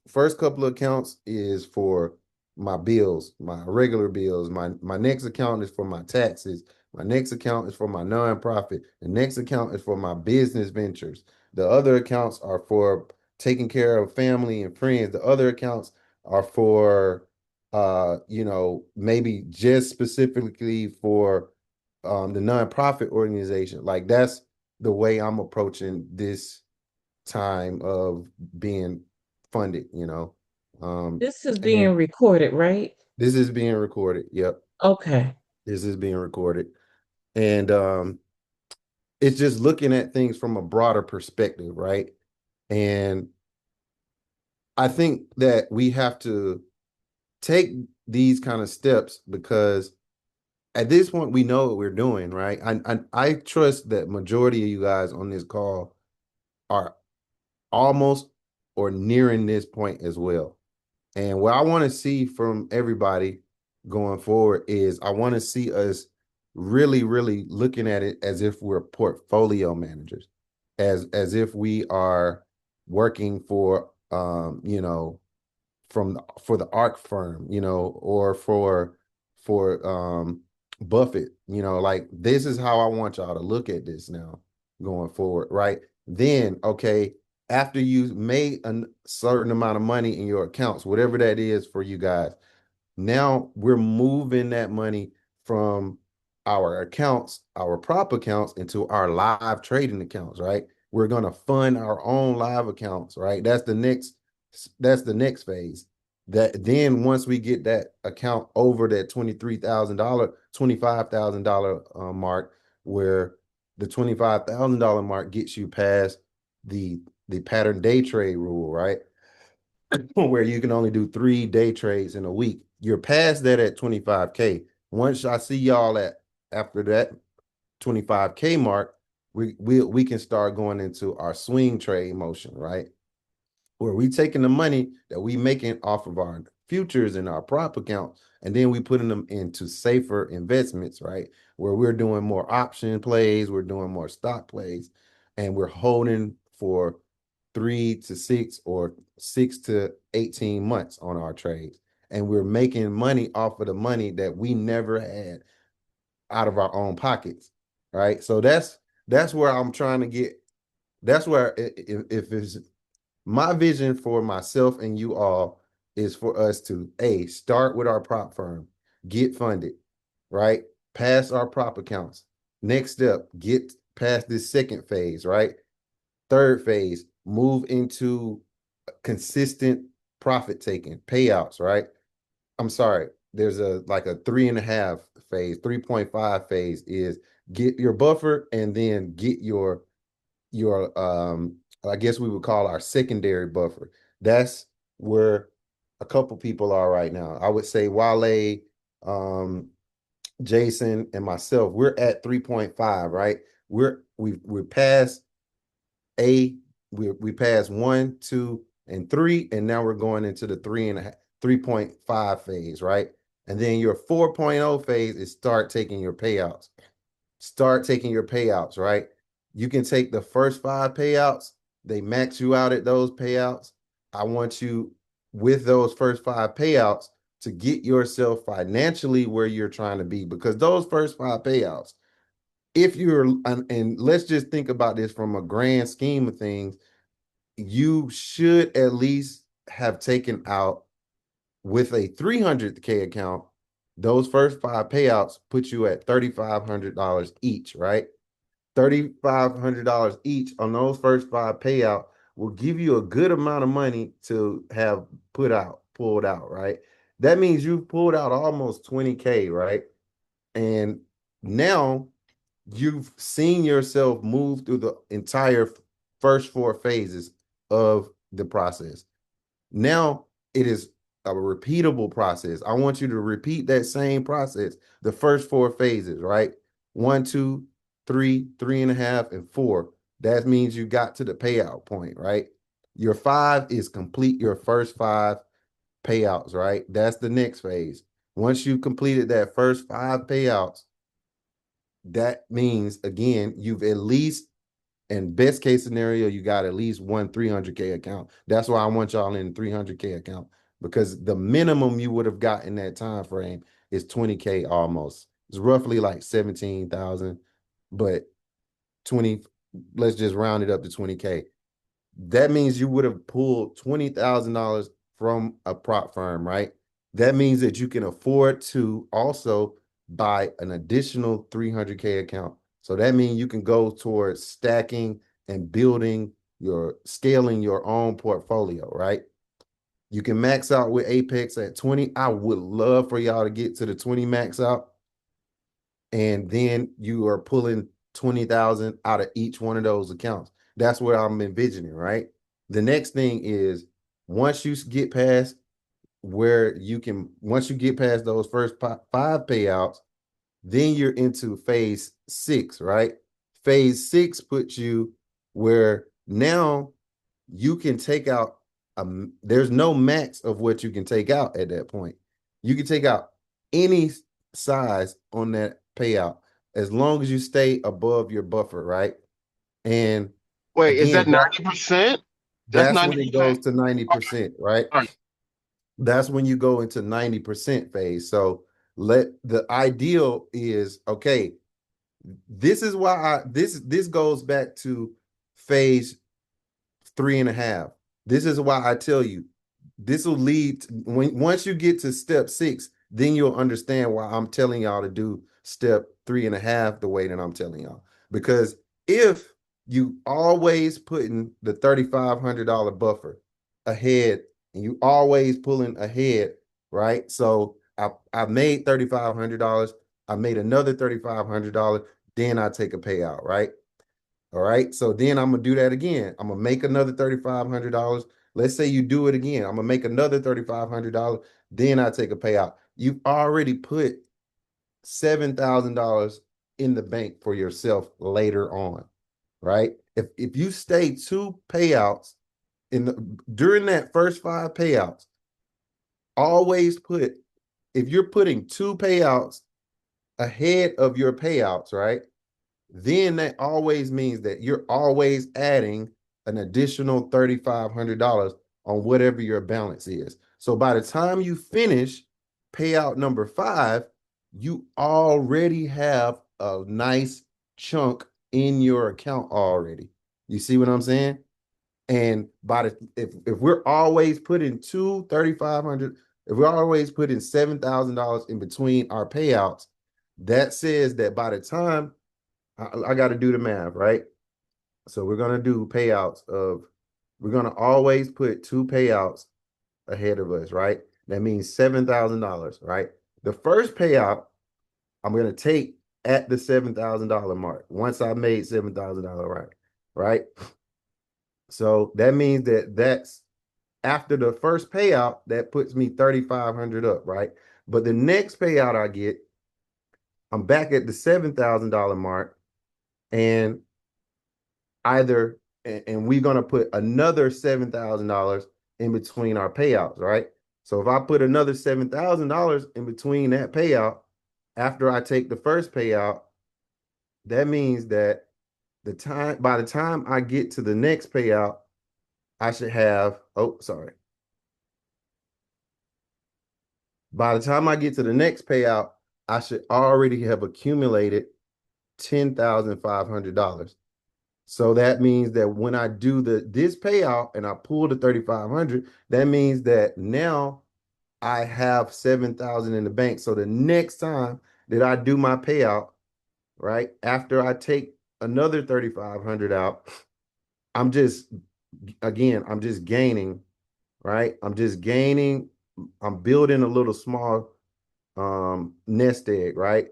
first couple of accounts is for my bills, my regular bills. My next account is for my taxes. My next account is for my nonprofit. The next account is for my business ventures. The other accounts are for taking care of family and friends. The other accounts are for maybe just specifically for the nonprofit organization. Like that's the way I'm approaching this time of being funded. This is And being recorded, right? this is being recorded. Yep. Okay. This is being recorded. And it's just looking at things from a broader perspective, right? And I think that we have to take these kind of steps because at this point, we know what we're doing, right? I trust that majority of you guys on this call are almost or nearing this point as well. And what I want to see from everybody going forward is I want to see us really, really looking at it as if we're portfolio managers, as if we are working for you know, for the ARC firm, you know, or for Buffett, you know, like this is how I want y'all to look at this now going forward, right? Then, okay, after you made a certain amount of money in your accounts, whatever that is for you guys, now we're moving that money from our accounts, our prop accounts, into our live trading accounts, right? We're gonna fund our own live accounts, right? That's the next phase. That then once we get that account over that $23,000, $25,000 mark, where the $25,000 mark gets you past the pattern day trade rule, right? Where you can only do 3 day trades in a week. You're past that at 25K. Once I see y'all at after that 25K mark, we can start going into our swing trade motion, right? Where we taking the money that we making off of our futures and our prop account, and then we putting them into safer investments, right? Where we're doing more option plays, we're doing more stock plays, and we're holding for 3 to 6 or 6 to 18 months on our trades. And we're making money off of the money that we never had out of our own pockets, right? So that's where I'm trying to get. That's where if it's my vision for myself and you all is for us to start with our prop firm, get funded, right? Pass our prop accounts. Next step, get past this second phase, right? Third phase, move into consistent profit taking payouts, right? I'm sorry, there's a 3.5 phase, 3.5 phase is get your buffer and then get your I guess we would call our secondary buffer. That's where a couple people are right now. I would say Wale, Jason, and myself, we're at 3.5, right? We're past we passed 1, 2, and 3, and now we're going into the 3.5 phase, right? And then your 4.0 phase is start taking your payouts. Start taking your payouts, right? You can take the first 5 payouts, they max you out at those payouts. I want you with those first 5 payouts to get yourself financially where you're trying to be, because those first 5 payouts, if you're, and let's just think about this from a grand scheme of things, you should at least have taken out with a 300K account. Those first 5 payouts put you at $3,500 each, right? $3,500 each on those first 5 payout will give you a good amount of money to have pulled out, right? That means you've pulled out almost 20K, right? And now you've seen yourself move through the entire first 4 phases of the process. Now it is a repeatable process. I want you to repeat that same process, the first 4 phases, right? 1, 2, 3, 3.5, and 4. That means you got to the payout point, right? Your 5 is complete your first 5 payouts, right? That's the next phase. Once you completed that first 5 payouts, that means, again, you've at least, in best case scenario, you got at least one 300K account. That's why I want y'all in 300K account, because the minimum you would have got in that time frame is 20K almost. It's roughly like 17,000, but 20, let's just round it up to 20K. That means you would have pulled $20,000 from a prop firm, right? That means that you can afford to also buy an additional 300K account. So that means you can go towards stacking and scaling your own portfolio, right? You can max out with Apex at 20. I would love for y'all to get to the 20 max out. And then you are pulling 20,000 out of each one of those accounts. That's what I'm envisioning, right? The next thing is once you get past once you get past those first 5 payouts, Then you're into phase 6, right? Phase 6 puts you where now you can take out, there's no max of what you can take out at that point. You can take out any size on that payout as long as you stay above your buffer, right? And Wait, is that again, 90%? That's that's when it 90%. goes to 90%, right? All right. That's when you go into 90% phase. So the ideal is, okay, this is why this goes back to phase 3.5. This is why I tell you, this will lead to, once you get to step 6, then you'll understand why I'm telling y'all to do step 3.5 the way that I'm telling y'all. Because if you always putting the $3,500 buffer ahead and you always pulling ahead, right? So I made $3,500, I made another $3,500, then I take a payout, right? All right. So then I'm gonna do that again. I'm gonna make another $3,500. Let's say you do it again. I'm gonna make another $3,500. Then I take a payout. You've already put $7,000 in the bank for yourself later on, right? If you stay 2 payouts during that first 5 payouts, always put, if you're putting 2 payouts ahead of your payouts, right? Then that always means that you're always adding an additional $3,500 on whatever your balance is. So by the time you finish payout number 5, you already have a nice chunk in your account already. You see what I'm saying? And if we're always putting $3,500, if we're always putting $7,000 in between our payouts, that says that by the time I got to do the math, right? So we're going to do payouts we're going to always put 2 payouts ahead of us, right? That means $7,000, right? The first payout, I'm going to take at the $7,000 mark once I made $7,000, right? So that means that's after the first payout, that puts me 3,500 up, right? But the next payout I get, I'm back at the $7,000 mark, and we're going to put another $7,000 in between our payouts, right? So if I put another $7,000 in between that payout after I take the first payout, that means that by the time I get to the next payout, I should have, by the time I get to the next payout, I should already have accumulated $10,500. So that means that when I do this payout and I pull the 3,500, that means that now I have 7,000 in the bank. So the next time that I do my payout, right, after I take another 3,500 out, I'm just gaining, right? I'm just gaining. I'm building a little small nest egg, right?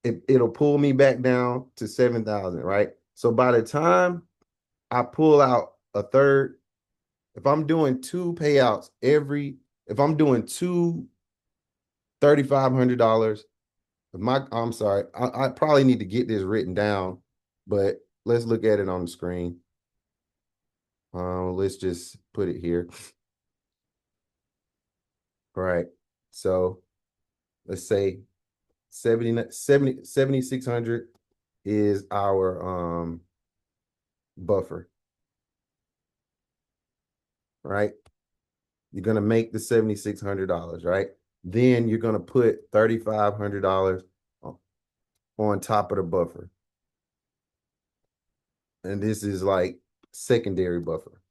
It'll pull me back down to 7,000, right? So by the time I pull out a third, if I'm doing 2 payouts if I'm doing 2 $3,500, I'm sorry, I probably need to get this written down, but let's look at it on the screen. Let's just put it here. All right. So let's say 7,600 is our buffer, right? You're going to make the $7,600, right? Then you're going to put $3,500 on top of the buffer. And this is like secondary buffer,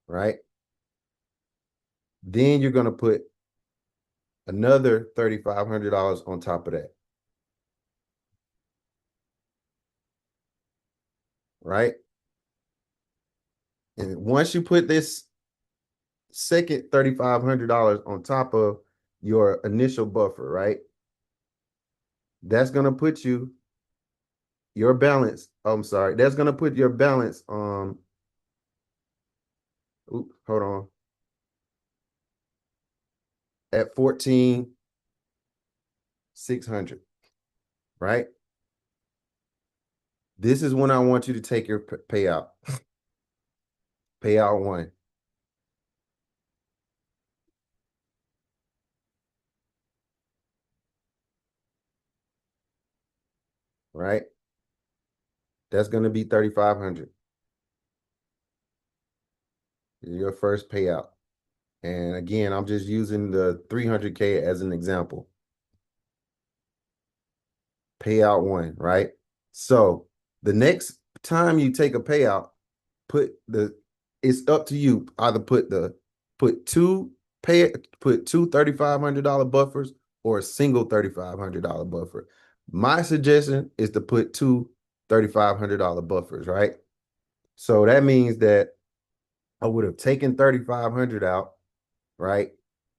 right? Then you're going to put another $3,500 on top of that, right? And once you put this second $3,500 on top of your initial buffer, right? That's going to put your balance. I'm sorry. That's going to put your balance hold on. at 14,600, right? This is when I want you to take your payout. Payout 1. Right? That's going to be 3,500. Your first payout. And again, I'm just using the 300K as an example. Payout 1, right? So the next time you take a payout, it's up to you. Either put two $3,500 buffers or a single $3,500 buffer. My suggestion is to put two $3,500 buffers, right? So that means that I would have taken 3,500 out, right?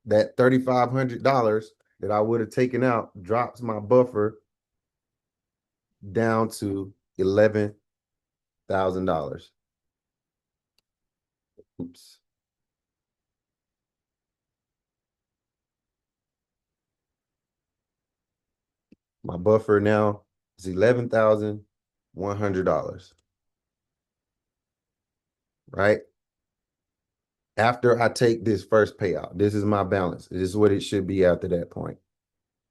That $3,500 that I would have taken out drops my buffer down to $11,000. Oops. My buffer now is $11,100. Right? After I take this first payout, this is my balance. This is what it should be after that point.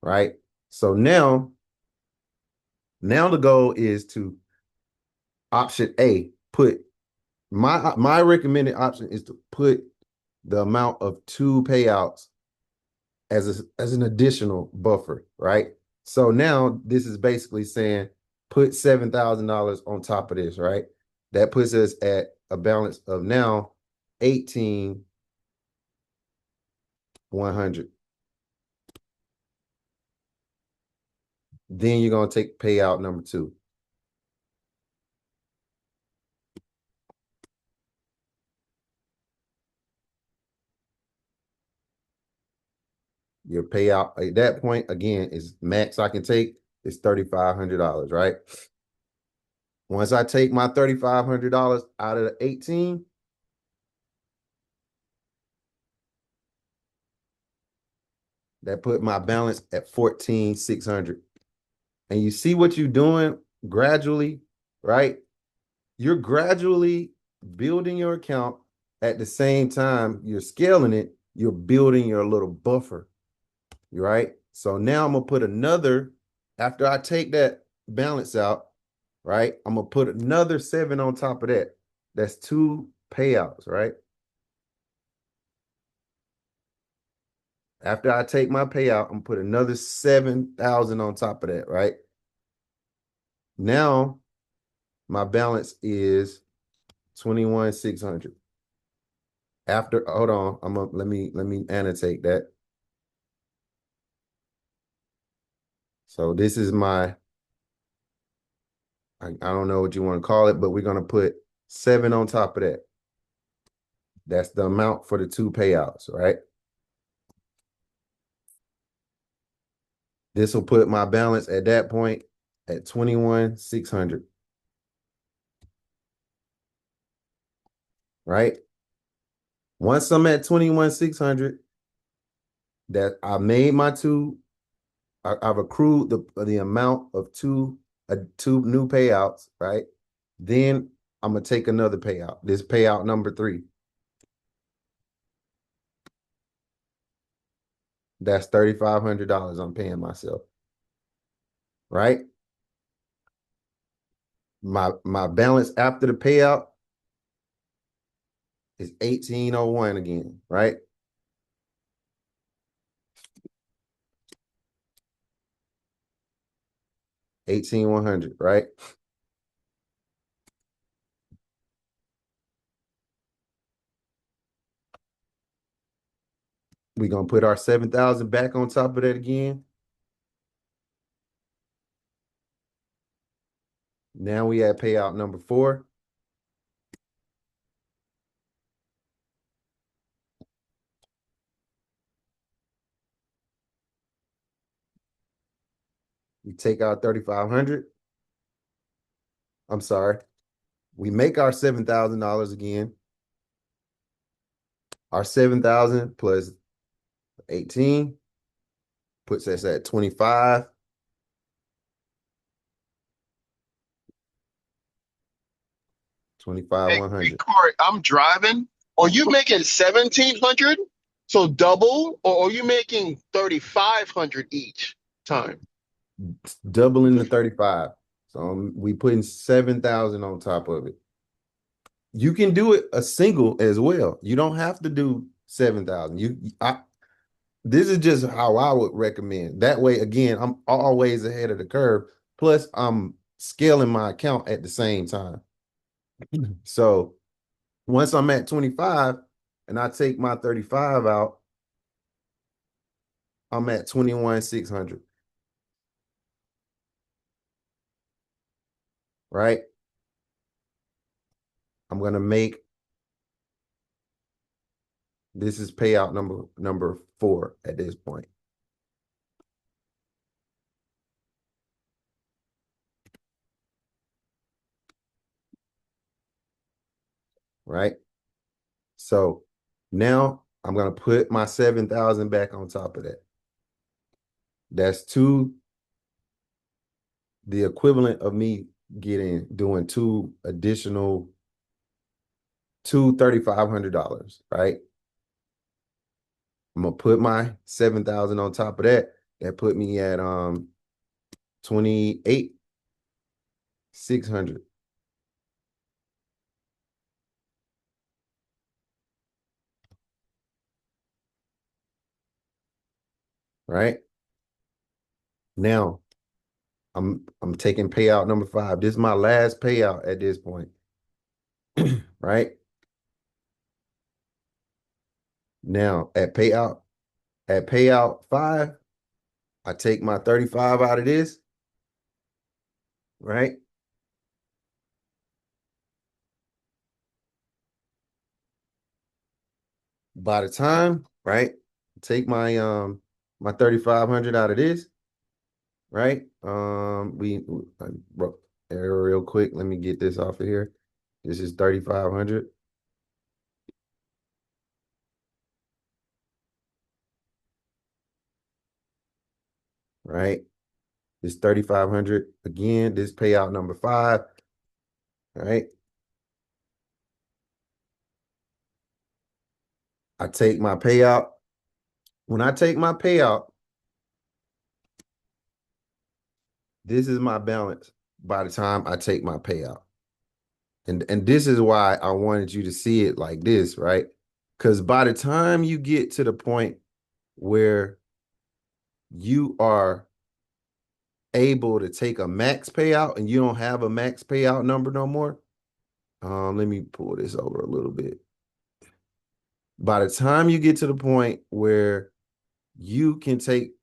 Right? So now the goal is to option A, put my recommended option is to put the amount of 2 payouts as an additional buffer, right? So now this is basically saying put $7,000 on top of this, right? That puts us at a balance of now 18,100. Then you're gonna take payout number 2. Your payout at that point again is max I can take is $3,500, right? Once I take my $3,500 out of the 18, that put my balance at 14,600. And you see what you're doing gradually, right? You're gradually building your account. At the same time you're scaling it, you're building your little buffer, right? So now I'm gonna put another, after I take that balance out, right? I'm gonna put another 7 on top of that. That's 2 payouts, right? After I take my payout, I'm gonna put another 7,000 on top of that, right? Now my balance is 21,600. After, hold on, let me annotate that. So this is my, I don't know what you want to call it, but we're gonna put 7 on top of that. That's the amount for the 2 payouts, right? This will put my balance at that point at 21,600. Right? Once I'm at 21,600, that I made my 2, I've accrued the amount of 2 new payouts, right? Then I'm gonna take another payout. This payout number 3. That's $3,500 I'm paying myself. Right? My balance after the payout is 1801 again, right? $18,100, right? We're gonna put our 7,000 back on top of that again. Now we at payout number 4. We take out 3,500. I'm sorry. We make our $7,000 again. Our 7,000 plus 18 puts us at 25. Hey, 100. Corey, I'm driving. Are you making 1,700? So double, or are you making 3,500 each time? Doubling the 35. So we putting 7,000 on top of it. You can do it a single as well. You don't have to do 7,000. This is just how I would recommend. That way, again, I'm always ahead of the curve. Plus, I'm scaling my account at the same time. So once I'm at 25 and I take my 35 out, I'm at 21,600. Right? I'm gonna make this is payout number 4 at this point. Right? So now I'm gonna put my 7,000 back on top of that. That's the equivalent of me doing two $3,500, right? I'm gonna put my 7,000 on top of that. That put me at 28,600. Right? Now I'm taking payout number 5. This is my last payout at this point. Right? Now at payout 5, I take my 35 out of this. Right? By the time, right? Take my 3,500 out of this, right? Real quick, let me get this off of here. This is 3,500. Right? This 3,500 again, this payout number 5. Right? I take my payout. When I take my payout, this is my balance by the time I take my payout. And this is why I wanted you to see it like this, right? Because by the time you get to the point where you are able to take a max payout and you don't have a max payout number no more, let me pull this over a little bit. By the time you get to the point where you can take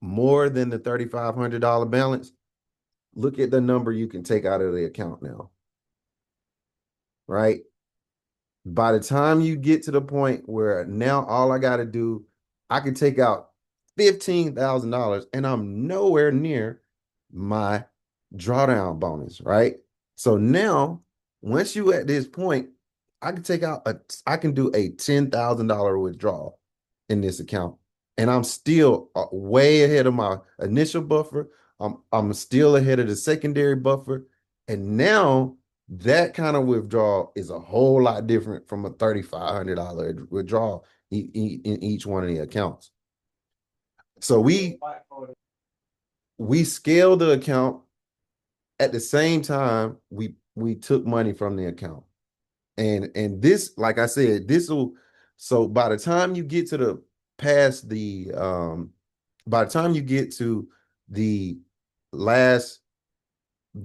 more than the $3,500 balance, look at the number you can take out of the account now. Right? By the time you get to the point where now all I got to do, I can take out $15,000 and I'm nowhere near my drawdown bonus, right? So now, once you at this point, I can do a $10,000 withdrawal in this account, and I'm still way ahead of my initial buffer. I'm still ahead of the secondary buffer, and now that kind of withdrawal is a whole lot different from a $3,500 withdrawal in each one of the accounts. So we scaled the account at the same time we took money from the account. And this, like I said, so by the time you get to by the time you get to the last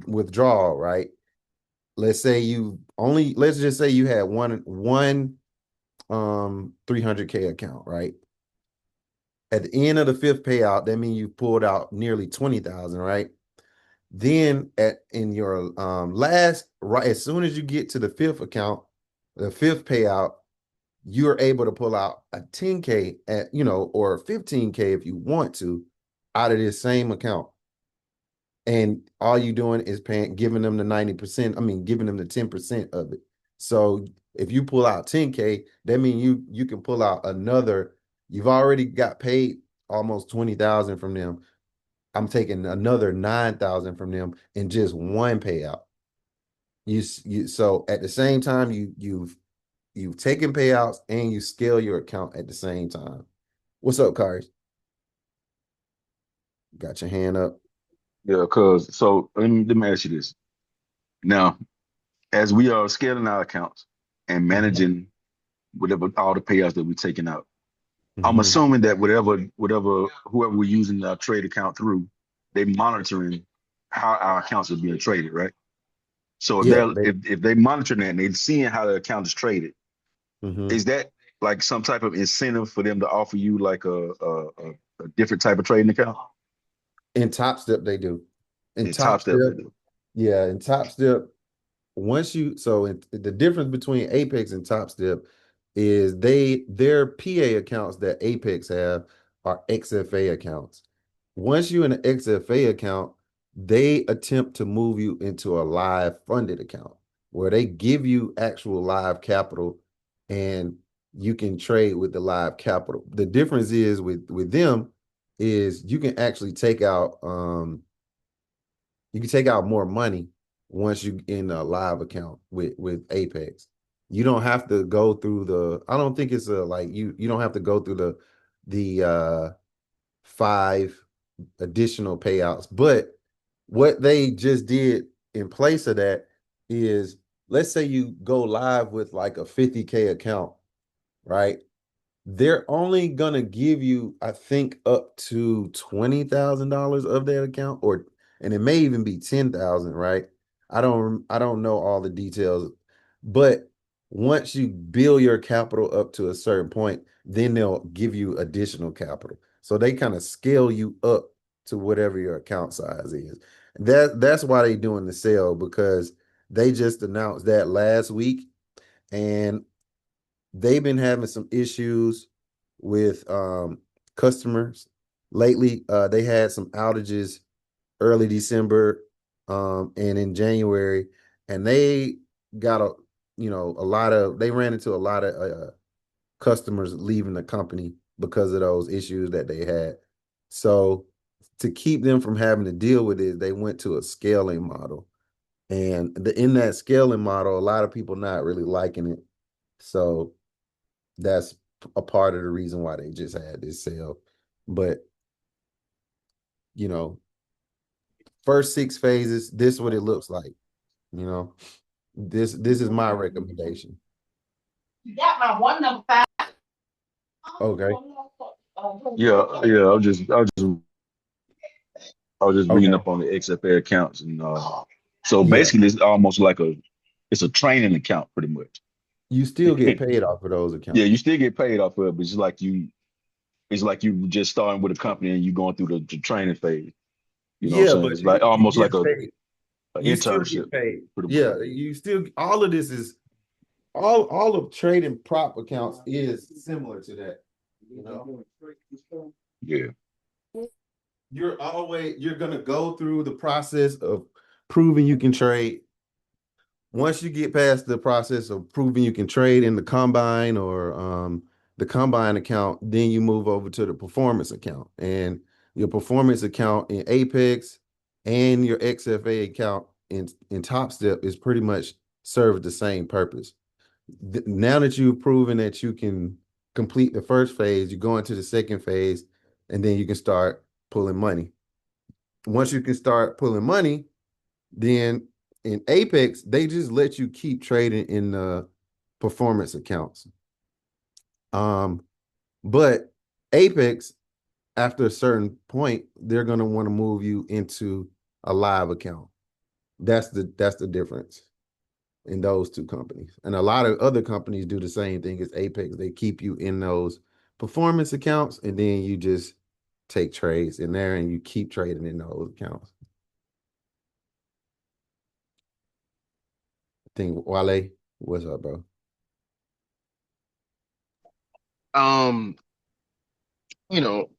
withdrawal, right? Let's just say you had one 300K account, right? At the end of the 5th payout, that means you pulled out nearly 20,000, right? Then in your as soon as you get to the 5th account, the 5th payout, you're able to pull out a 10K or 15K if you want to out of this same account. And all you're doing is giving them the 90%, giving them the 10% of it. So if you pull out 10K, that means you can pull out another, You've already got paid almost 20,000 from them. I'm taking another 9,000 from them in just one payout. So at the same time you've taken payouts and you scale your account at the same time. What's up, Kari? Got your hand up. Yeah, cause so let me ask you this. Now, as we are scaling our accounts and managing whatever all the payouts that we're taking out, I'm Mhm. assuming that whoever we're using our trade account through, they monitoring how our accounts are being traded, right? So if Yeah, they're if they monitoring that and they're seeing how the account is traded, mhm. is that like some type of incentive for them to offer you like a different type of trading account? In Top Step they do. In In Top Top Step, they Step, do. yeah, in Top Step, the difference between Apex and Top Step is their PA accounts that Apex have are XFA accounts. Once you're in an XFA account, they attempt to move you into a live funded account where they give you actual live capital and you can trade with the live capital. The difference is with them is you can take out more money once you in a live account with Apex. You don't have to go through I don't think it's you don't have to go through the 5 additional payouts. But what they just did in place of that is, let's say you go live with like a 50K account, right? They're only gonna give you, I think, up to $20,000 of that account, and it may even be 10,000, right? I don't know all the details, but once you build your capital up to a certain point, then they'll give you additional capital. So they kind of scale you up to whatever your account size is. That's why they doing the sale, because they just announced that last week, and they've been having some issues with customers lately. They had some outages early December and in January, and they got they ran into a lot of customers leaving the company because of those issues that they had. So to keep them from having to deal with it, they went to a scaling model. And in that scaling model, a lot of people not really liking it. So that's a part of the reason why they just had this sale. But you know, first 6 phases, this is what it looks like. You know, this is my recommendation. You got my one number 5. Okay. Yeah, yeah. I was just reading Okay. up on the XFA accounts, and so Yeah. basically it's almost like it's a training account pretty much. You still get paid off of those Yeah, you accounts. still get paid off of it, but it's like you just starting with a company and you going through the training phase. You know what Yeah, I'm saying? but It's like you almost like get a paid. an You still internship, get paid. pretty much. Yeah, you still all of this is all of trading prop accounts is similar to that. You know, Yeah. you're gonna go through the process of proving you can trade. Once you get past the process of proving you can trade in the combine or the combine account, then you move over to the performance account. And your performance account in Apex and your XFA account in Top Step is pretty much serve the same purpose. Now that you've proven that you can complete the first phase, you go into the second phase, and then you can start pulling money. Once you can start pulling money, then in Apex, they just let you keep trading in the performance accounts. But Apex, after a certain point, they're gonna want to move you into a live account. That's the difference in those two companies. And a lot of other companies do the same thing as Apex. They keep you in those performance accounts, and then you just take trades in there and you keep trading in those accounts. I think Wale, what's up, bro? Um, you know,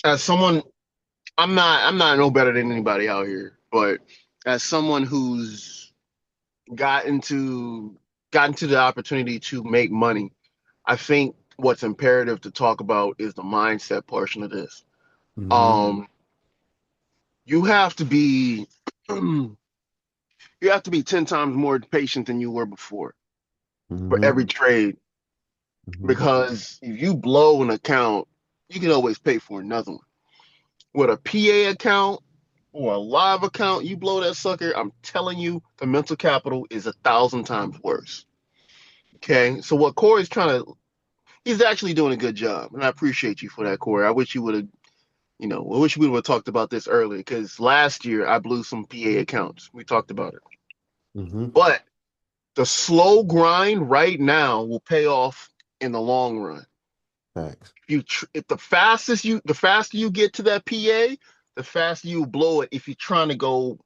as someone, I'm not no better than anybody out here, but as someone who's gotten to gotten to the opportunity to make money, I think what's imperative to talk about is the mindset portion of this. Mhm. You have to be you have to be 10 times more patient than you were before for every Mhm. trade, Mhm. because if you blow an account, you can always pay for another one. With a PA account or a live account, you blow that sucker, I'm telling you, the mental capital is 1,000 times worse. Okay, so what Corey's trying to, he's actually doing a good job, and I appreciate you for that, Corey. I wish you would have, I wish we would have talked about this earlier, because last year I blew some PA accounts. We talked about it, Mhm. but the slow grind right now will pay off in the long run. Facts. If the faster you get to that PA, the faster you blow it. If you're trying to go,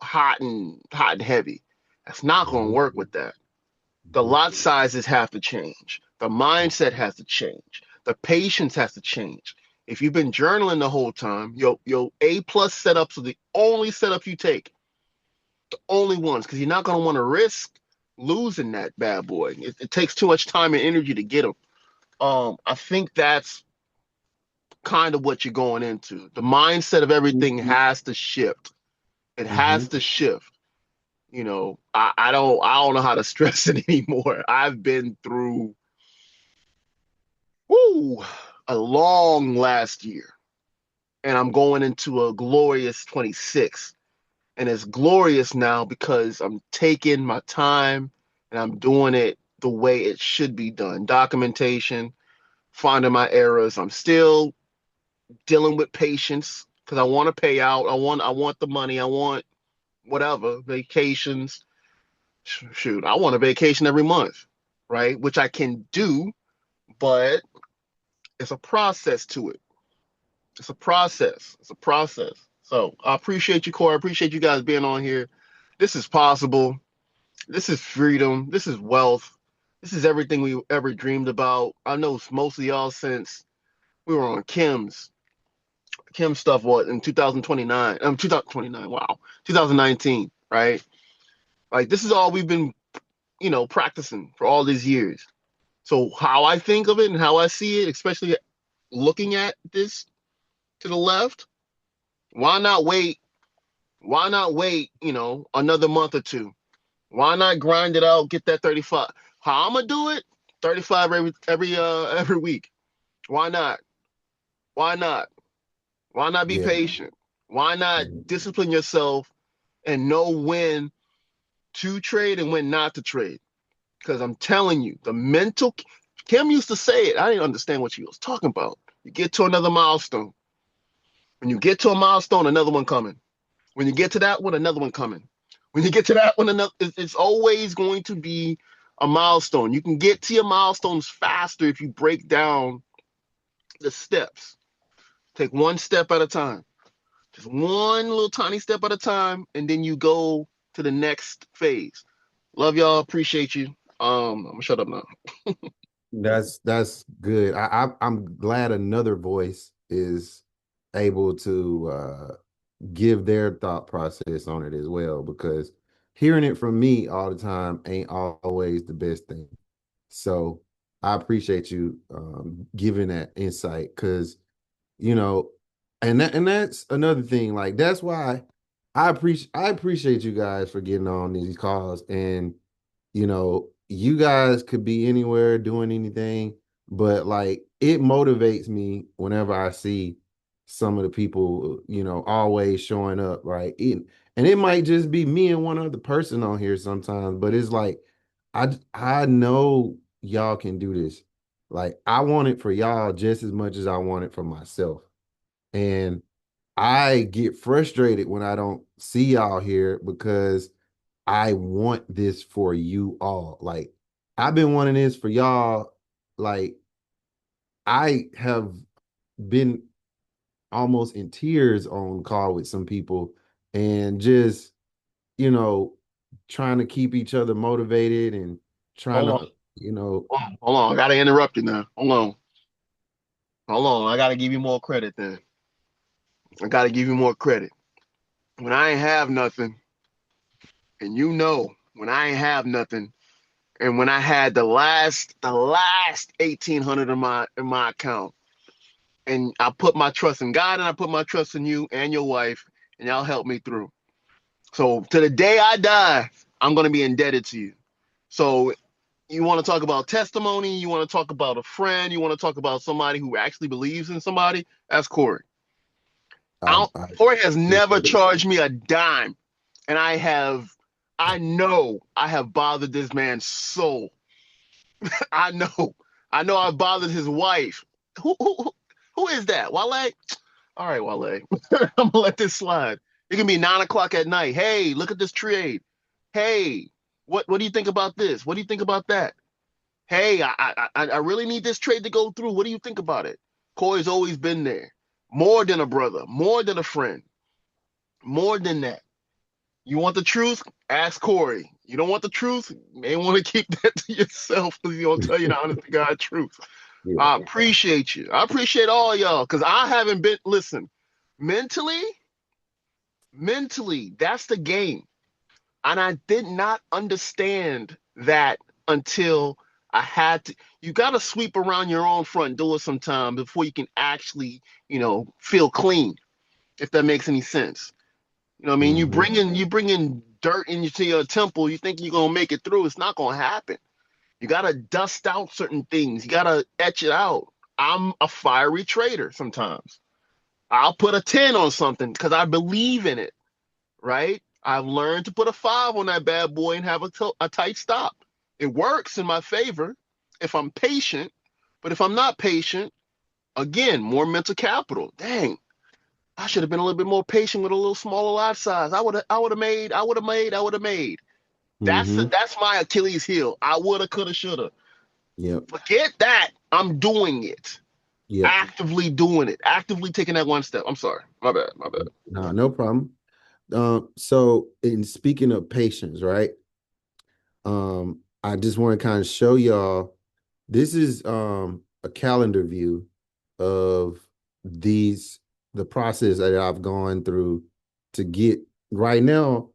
hot and heavy, that's not going to Mhm. work with that. The Mhm. lot sizes have to change. The mindset has to change. The patience has to change. If you've been journaling the whole time, your A plus setups are the only setup you take, the only ones, because you're not going to want to risk losing that bad boy. It takes too much time and energy to get them. I think that's kind of what you're going into. The mindset of everything has to shift. It has Mhm. to shift. I don't know how to stress it anymore. I've been through woo, a long last year, and I'm going into a glorious 26. And it's glorious now because I'm taking my time and I'm doing it the way it should be done. Documentation, finding my errors. I'm still dealing with patience because I want to pay out. I want the money. I want whatever, vacations. Shoot, I want a vacation every month, right? Which I can do, but it's a process to it. It's a process. It's a process. So I appreciate you, Corey. I appreciate you guys being on here. This is possible. This is freedom. This is wealth. This is everything we ever dreamed about. I know most of y'all since we were on Kim stuff, what, in 2029, 2029, wow, 2019, right? Like, this is all we've been, practicing for all these years. So how I think of it and how I see it, especially looking at this to the left, why not wait? Why not wait, another month or two? Why not grind it out, get that 35? How I'm gonna do it? 35 every week. Why not? Why not? Why not be Yeah. patient? Why not Mhm. discipline yourself and know when to trade and when not to trade? Because I'm telling you, the mental, Kim used to say it. I didn't understand what she was talking about. You get to another milestone. When you get to a milestone, another one coming. When you get to that one, another one coming. When you get to that one, another, it's always going to be a milestone. You can get to your milestones faster if you break down the steps. Take one step at a time. Just one little tiny step at a time, and then you go to the next phase. Love y'all. Appreciate you. I'm gonna shut up now. That's good. I'm glad another voice is able to give their thought process on it as well, because hearing it from me all the time ain't always the best thing. So I appreciate you giving that insight, because you know, and that's another thing. Like, that's why I appreciate you guys for getting on these calls. And you guys could be anywhere doing anything, but like, it motivates me whenever I see some of the people, always showing up, right? And it might just be me and one other person on here sometimes, but it's like, I know y'all can do this. Like, I want it for y'all just as much as I want it for myself. And I get frustrated when I don't see y'all here, because I want this for you all. Like, I've been wanting this for y'all. Like, I have been almost in tears on call with some people, and just, you know, trying to keep each other motivated, and trying Hold on. to, you know, Hold on. I gotta interrupt you now. Hold on. Hold on. I gotta give you more credit then. I gotta give you more credit. When I ain't have nothing, and when I ain't have nothing, And when I had the last 1,800 in my account, and I put my trust in God and I put my trust in you and your wife, and y'all helped me through. So to the day I die, I'm gonna be indebted to you. So you want to talk about testimony, you want to talk about a friend, you want to talk about somebody who actually believes in somebody, that's Corey. I Corey has never appreciate it. charged me a dime. And I know I have bothered this man's soul. I know. I know I've bothered his wife. Who is that? Wale? All right, Wale. I'm gonna let this slide. It can be 9 o'clock at night. Hey, look at this trade. Hey, what do you think about this? What do you think about that? Hey, I really need this trade to go through. What do you think about it? Corey's always been there. More than a brother, more than a friend, more than that. You want the truth? Ask Corey. You don't want the truth? You may want to keep that to yourself because he don't tell you the honest to God truth. Yeah. I appreciate you. I appreciate all y'all because I haven't been, listen, mentally, that's the game. And I did not understand that until I had to. You got to sweep around your own front door sometime before you can actually, feel clean, if that makes any sense. You know what I mean? Mhm. You bring in dirt into your temple, you think you're gonna make it through. It's not gonna happen. You gotta dust out certain things, you gotta etch it out. I'm a fiery trader sometimes. I'll put a 10 on something because I believe in it, right? I've learned to put a 5 on that bad boy and have a tight stop. It works in my favor if I'm patient, but if I'm not patient, again, more mental capital. Dang, I should have been a little bit more patient with a little smaller lot size. I would have made. Mhm. That's my Achilles heel. I woulda, coulda, shoulda. Yep. Forget that. I'm doing it. Yep. Actively doing it. Actively taking that one step. I'm sorry. My bad. No problem. So in speaking of patience, right? I just want to kind of show y'all this is a calendar view of the process that I've gone through to get right now.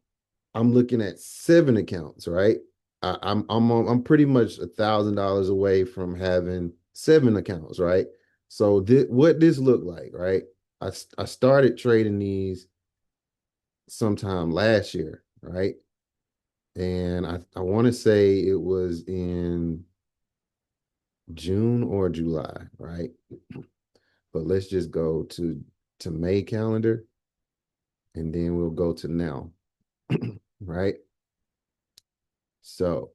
I'm looking at 7 accounts, right? I'm pretty much $1,000 away from having 7 accounts, right? So what this looked like, right? I started trading these sometime last year, right? And I want to say it was in June or July, right? But let's just go to May calendar, and then we'll go to now, right? So,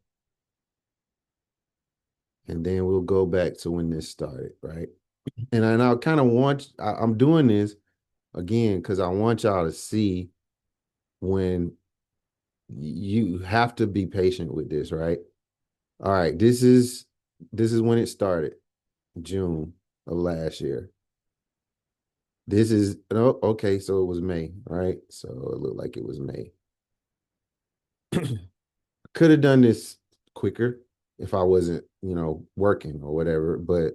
and then we'll go back to when this started, right? And I kind of I'm doing this again because I want y'all to see when you have to be patient with this, right? All right, this is when it started, June of last year. This is okay, so it was May, right? So it looked like it was May. Could have done this quicker if I wasn't, working or whatever, but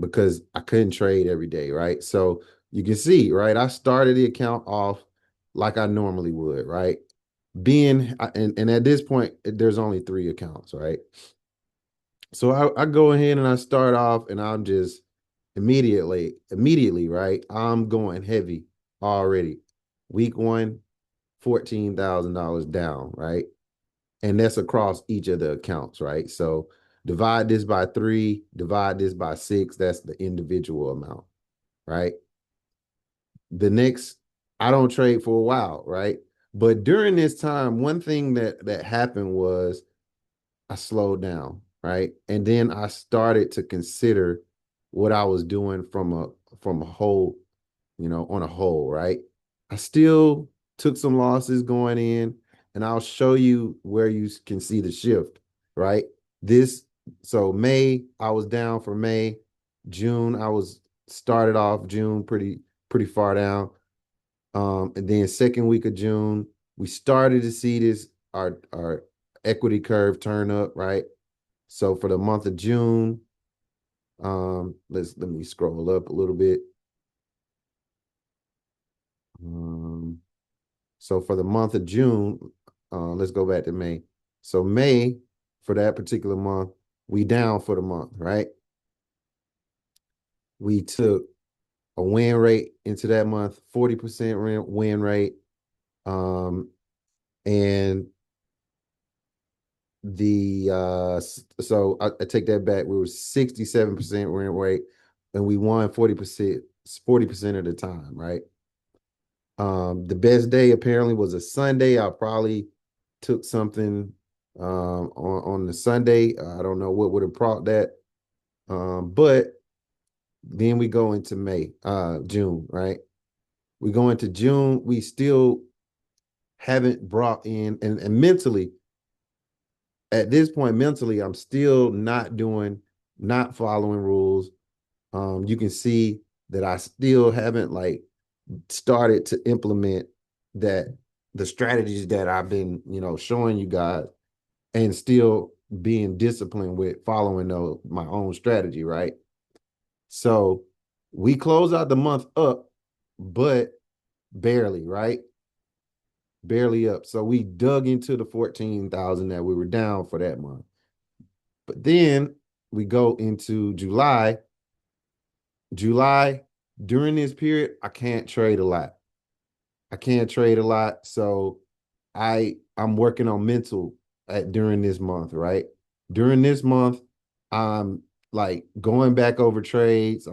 because I couldn't trade every day, right? So you can see, right? I started the account off like I normally would, right? And at this point, there's only 3 accounts, right? So I go ahead and I start off and I'm just immediately, right? I'm going heavy already. Week 1, $14,000 down, right? And that's across each of the accounts, right? So divide this by 3, divide this by 6, that's the individual amount, right? The next, I don't trade for a while, right? But during this time, one thing that happened was I slowed down, right? And then I started to consider what I was doing from a whole, on a whole, right? I still took some losses going in, and I'll show you where you can see the shift, right? So May, I was down for May. June, I was started off June pretty far down. And then second week of June, we started to see our equity curve turn up, right? So for the month of June, let me scroll up a little bit. So for the month of June, let's go back to May. So May, for that particular month. We down for the month, right? We took a win rate into that month, 40% win rate. And so I take that back. We were 67% win rate, and we won 40% of the time, right? The best day apparently was a Sunday. I probably took something on the Sunday. I don't know what would have brought that. But then we go into June, right? We go into June, we still haven't brought in, and mentally, at this point, mentally, I'm still not following rules. You can see that I still haven't like started to implement the strategies that I've been, showing you guys, and still being disciplined with following my own strategy, right? So we close out the month up, but barely, right? Barely up. So we dug into the 14,000 that we were down for that month. But then we go into July. During this period, I can't trade a lot. So I'm working on mental during this month, right? During this month, I'm like going back over trades,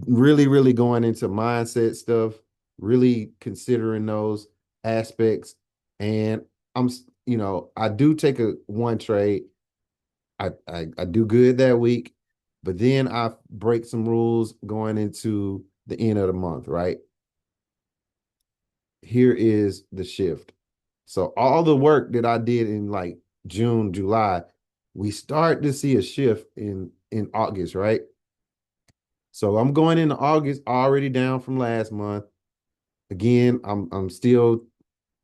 really, really going into mindset stuff, really considering those aspects. And I do take one trade. I do good that week, but then I break some rules going into the end of the month, right? Here is the shift. So all the work that I did in like June, July, we start to see a shift in August, right? So I'm going into August already down from last month. Again, I'm still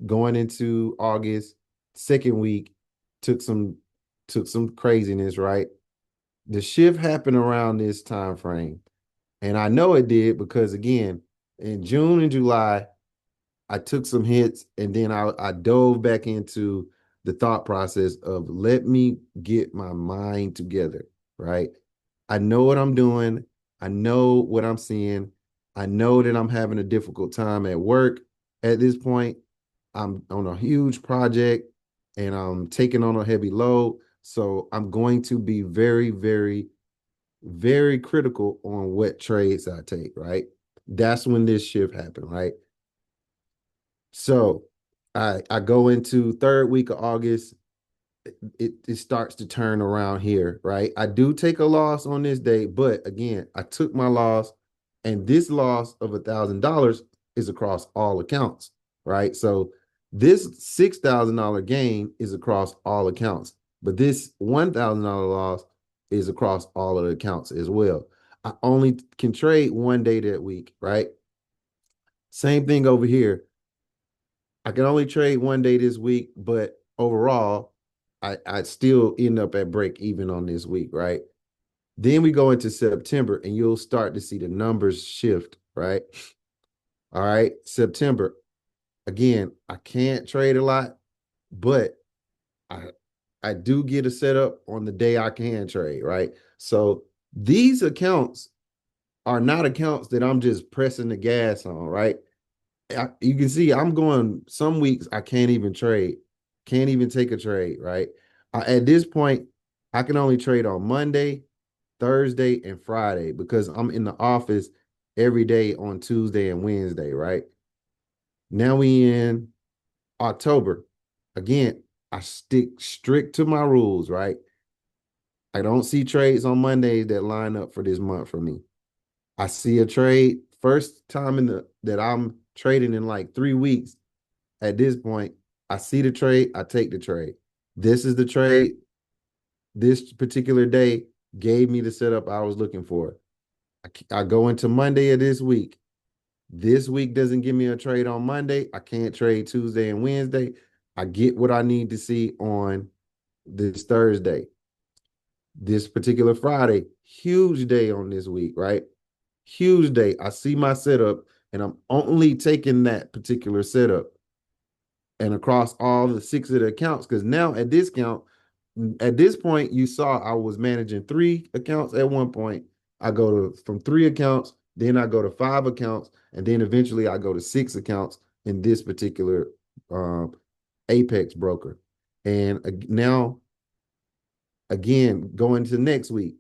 going into August, second week, took some craziness, right? The shift happened around this time frame. And I know it did because, again, in June and July, I took some hits, and then I dove back into the thought process of let me get my mind together, right? I know what I'm doing. I know what I'm seeing. I know that I'm having a difficult time at work at this point. I'm on a huge project and I'm taking on a heavy load. So I'm going to be very, very, very critical on what trades I take, right? That's when this shift happened, right? So I go into third week of August. It starts to turn around here, right? I do take a loss on this day, but again, I took my loss, and this loss of $1,000 is across all accounts, right? So this $6,000 gain is across all accounts, but this $1,000 loss is across all of the accounts as well. I only can trade one day that week, right? Same thing over here. I can only trade one day this week, but overall, I still end up at break even on this week, right? Then we go into September, and you'll start to see the numbers shift, right? All right, September. Again, I can't trade a lot, but I do get a setup on the day I can trade, right? So these accounts are not accounts that I'm just pressing the gas on, right? You can see I'm going some weeks I can't even trade, can't even take a trade, right? At this point, I can only trade on Monday, Thursday, and Friday because I'm in the office every day on Tuesday and Wednesday, right? Now we in October. Again, I stick strict to my rules, right? I don't see trades on Mondays that line up for this month for me. I see a trade first time that I'm trading in like 3 weeks. At this point, I see the trade, I take the trade. This is the trade. This particular day gave me the setup I was looking for. I go into Monday of this week. This week doesn't give me a trade on Monday. I can't trade Tuesday and Wednesday. I get what I need to see on this Thursday. This particular Friday, huge day on this week, right? Huge day. I see my setup, and I'm only taking that particular setup. and across all the 6 of the accounts. Because now at this point, you saw I was managing 3 accounts at one point. I go to from 3 accounts, then I go to 5 accounts, and then eventually I go to 6 accounts in this particular Apex broker. And now, again, going to next week,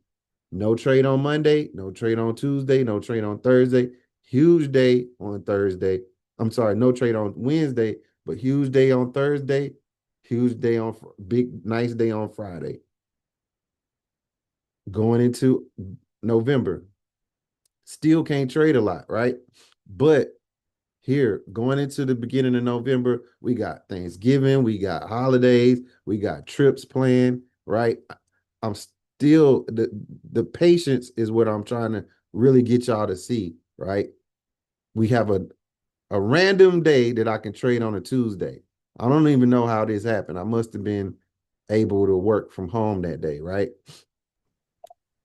no trade on Monday, no trade on Tuesday, no trade on Thursday. Huge day on Thursday. I'm sorry, no trade on Wednesday, but huge day on Thursday, huge day on nice day on Friday. Going into November, still can't trade a lot, right? But here, going into the beginning of November, we got Thanksgiving, we got holidays, we got trips planned, right? I'm still, the patience is what I'm trying to really get y'all to see, right? We have a random day that I can trade on a Tuesday. I don't even know how this happened. I must have been able to work from home that day, right?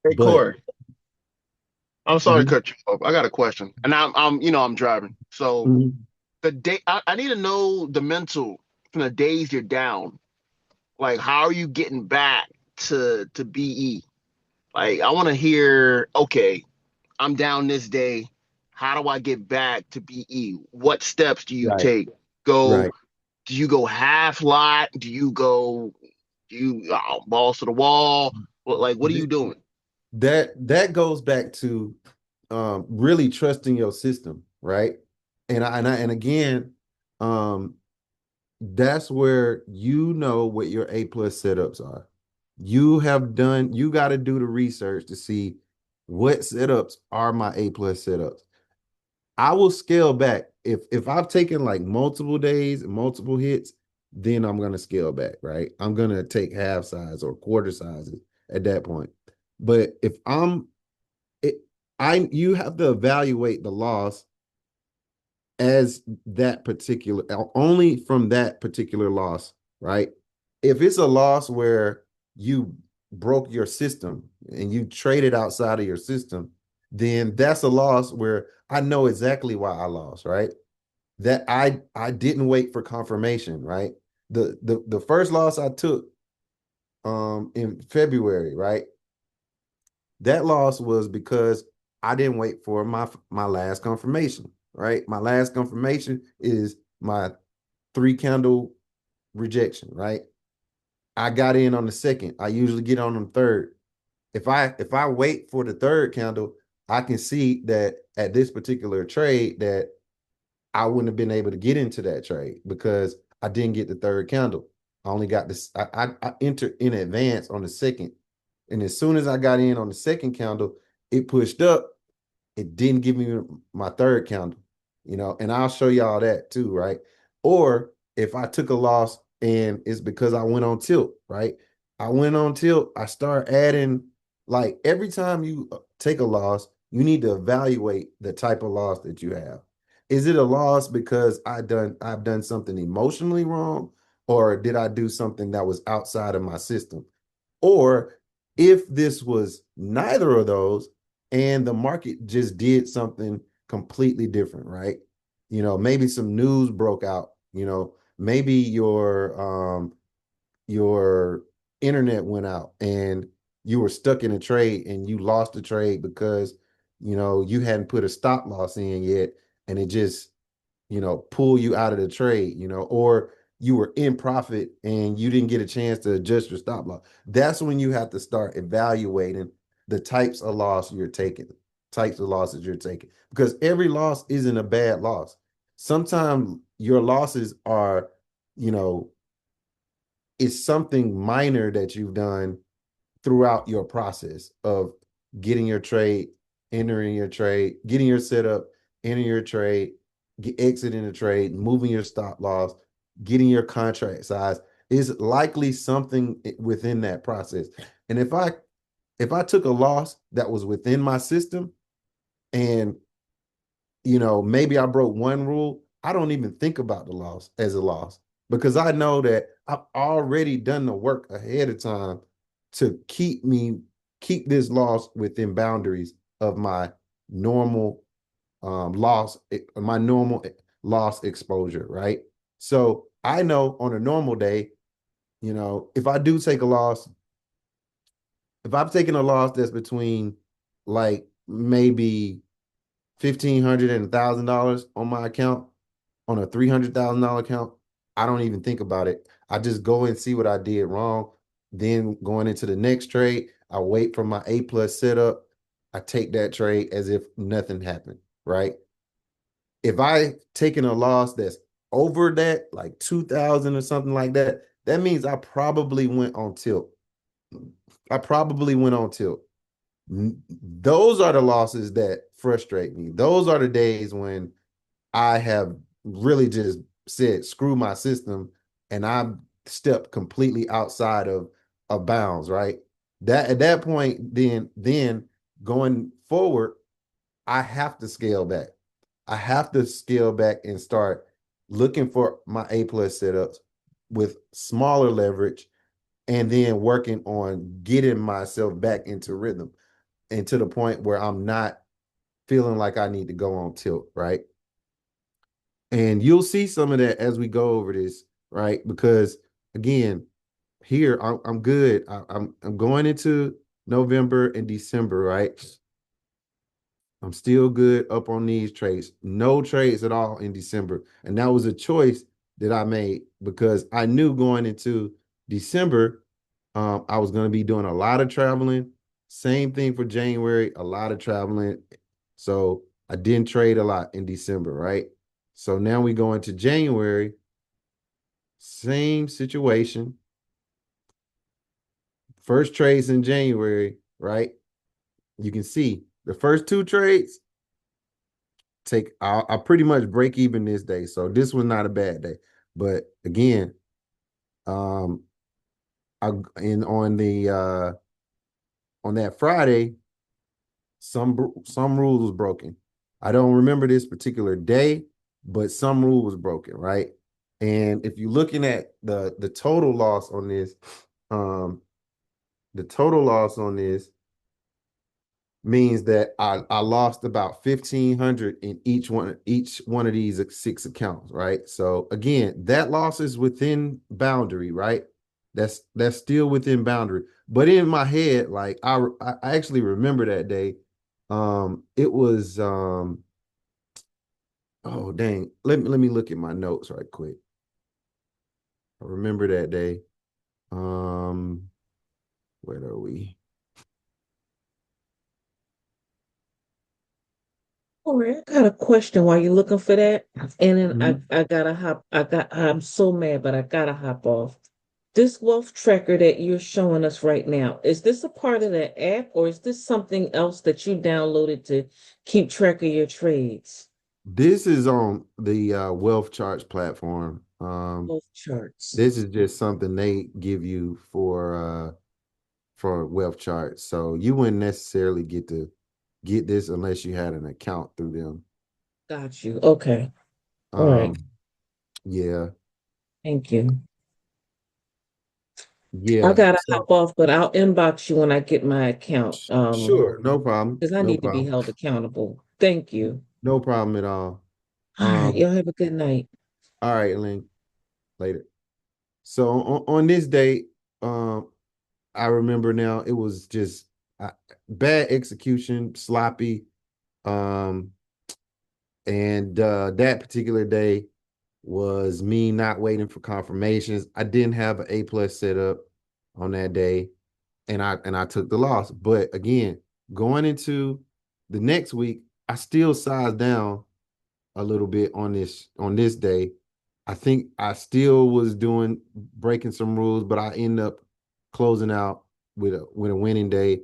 Hey, But Corey, I'm sorry Mhm. to cut you off. I got a question, and I'm driving. So Mhm. the day I need to know the mental from the days you're down. Like, how are you getting back to BE? Like, I want to hear. Okay, I'm down this day. How do I get back to BE? What steps do you Right, take? Go? right. Do you go half lot? Do you go? Do you balls to the wall? What are you doing? That goes back to really trusting your system, right? And again, um, that's where you know what your A plus setups are. You got to do the research to see what setups are my A plus setups. I will scale back. If I've taken like multiple days and multiple hits, then I'm gonna scale back, right? I'm gonna take half size or quarter sizes at that point. But if I'm it, you have to evaluate the loss as that particular, only from that particular loss, right? If it's a loss where you broke your system and you traded outside of your system, then that's a loss where I know exactly why I lost, right? That I didn't wait for confirmation, right? The first loss I took in February, right? That loss was because I didn't wait for my last confirmation, right? My last confirmation is my 3 candle rejection, right? I got in on the second. I usually get on the third. If I wait for the third candle, I can see that at this particular trade that I wouldn't have been able to get into that trade because I didn't get the third candle. I only got this. I entered in advance on the second, and as soon as I got in on the second candle, it pushed up. It didn't give me my third candle, and I'll show y'all that too, right? Or if I took a loss and it's because I went on tilt, right? I went on tilt. I start adding, like, every time you take a loss, you need to evaluate the type of loss that you have. Is it a loss because I've done something emotionally wrong, or did I do something that was outside of my system? Or if this was neither of those and the market just did something completely different, right? Maybe some news broke out, maybe your internet went out and you were stuck in a trade and you lost the trade because you hadn't put a stop loss in yet, and it just pull you out of the trade, or you were in profit and you didn't get a chance to adjust your stop loss. That's when you have to start evaluating the types of losses you're taking, because every loss isn't a bad loss. Sometimes your losses are, it's something minor that you've done throughout your process of getting your trade, entering your trade, getting your setup, entering your trade, exiting the trade, moving your stop loss, getting your contract size is likely something within that process. And if I took a loss that was within my system and maybe I broke one rule, I don't even think about the loss as a loss because I know that I've already done the work ahead of time to keep this loss within boundaries of my normal loss exposure, right? So I know on a normal day, you know, if I do take a loss, if I'm taking a loss that's between like maybe $1,500 and $1,000 on my account, on a $300,000 account, I don't even think about it. I just go and see what I did wrong. Then going into the next trade, I wait for my A plus setup. I take that trade as if nothing happened, right? If I taken a loss that's over that, like 2,000 or something like that, that means I probably went on tilt. I probably went on tilt. Those are the losses that frustrate me. Those are the days when I have really just said, screw my system, and I've stepped completely outside of bounds, right? That at that point, then going forward, I have to scale back. I have to scale back and start looking for my A plus setups with smaller leverage and then working on getting myself back into rhythm and to the point where I'm not feeling like I need to go on tilt, right? And you'll see some of that as we go over this, right? Because again, here I'm good. I'm going into November and December, right? I'm still good up on these trades. No trades at all in December. And that was a choice that I made because I knew going into December, I was going to be doing a lot of traveling. Same thing for January, a lot of traveling. So I didn't trade a lot in December, right? So now we go into January, same situation. First trades in January, right? You can see the first two trades I pretty much break even this day. So this was not a bad day. But again, on that Friday, some rule was broken. I don't remember this particular day, but some rule was broken, right? And if you're looking at the total loss on this, the total loss on this means that I lost about 1,500 in each one of these 6 accounts, right? So again, that loss is within boundary, right? That's still within boundary. But in my head, like I actually remember that day. It was oh dang. Let me look at my notes right quick. I remember that day. Where are we? All right, I got a question while you're looking for that. And then Mhm. I gotta hop. I'm so mad, but I gotta hop off. This wealth tracker that you're showing us right now, is this a part of the app or is this something else that you downloaded to keep track of your trades? This is on the Wealth Charts platform. Wealth charts. This is just something they give you for Wealth Charts. So you wouldn't necessarily get to get this unless you had an account through them. Got you. Okay. All right. Yeah, Thank you. I yeah. gotta So hop off, but I'll inbox you when I get my account. sure, no problem. Because I No need to be problem. held accountable. Thank you. No problem at all. All right. Um, Y'all have a good night. all right, Elaine, later. So on this date, I remember now it was just bad execution, sloppy. Um, and that particular day was me not waiting for confirmations. I didn't have an A plus set up on that day, and I took the loss. But again, going into the next week, I still sized down a little bit on this day. I think I still was doing breaking some rules, but I end up closing out with a winning day.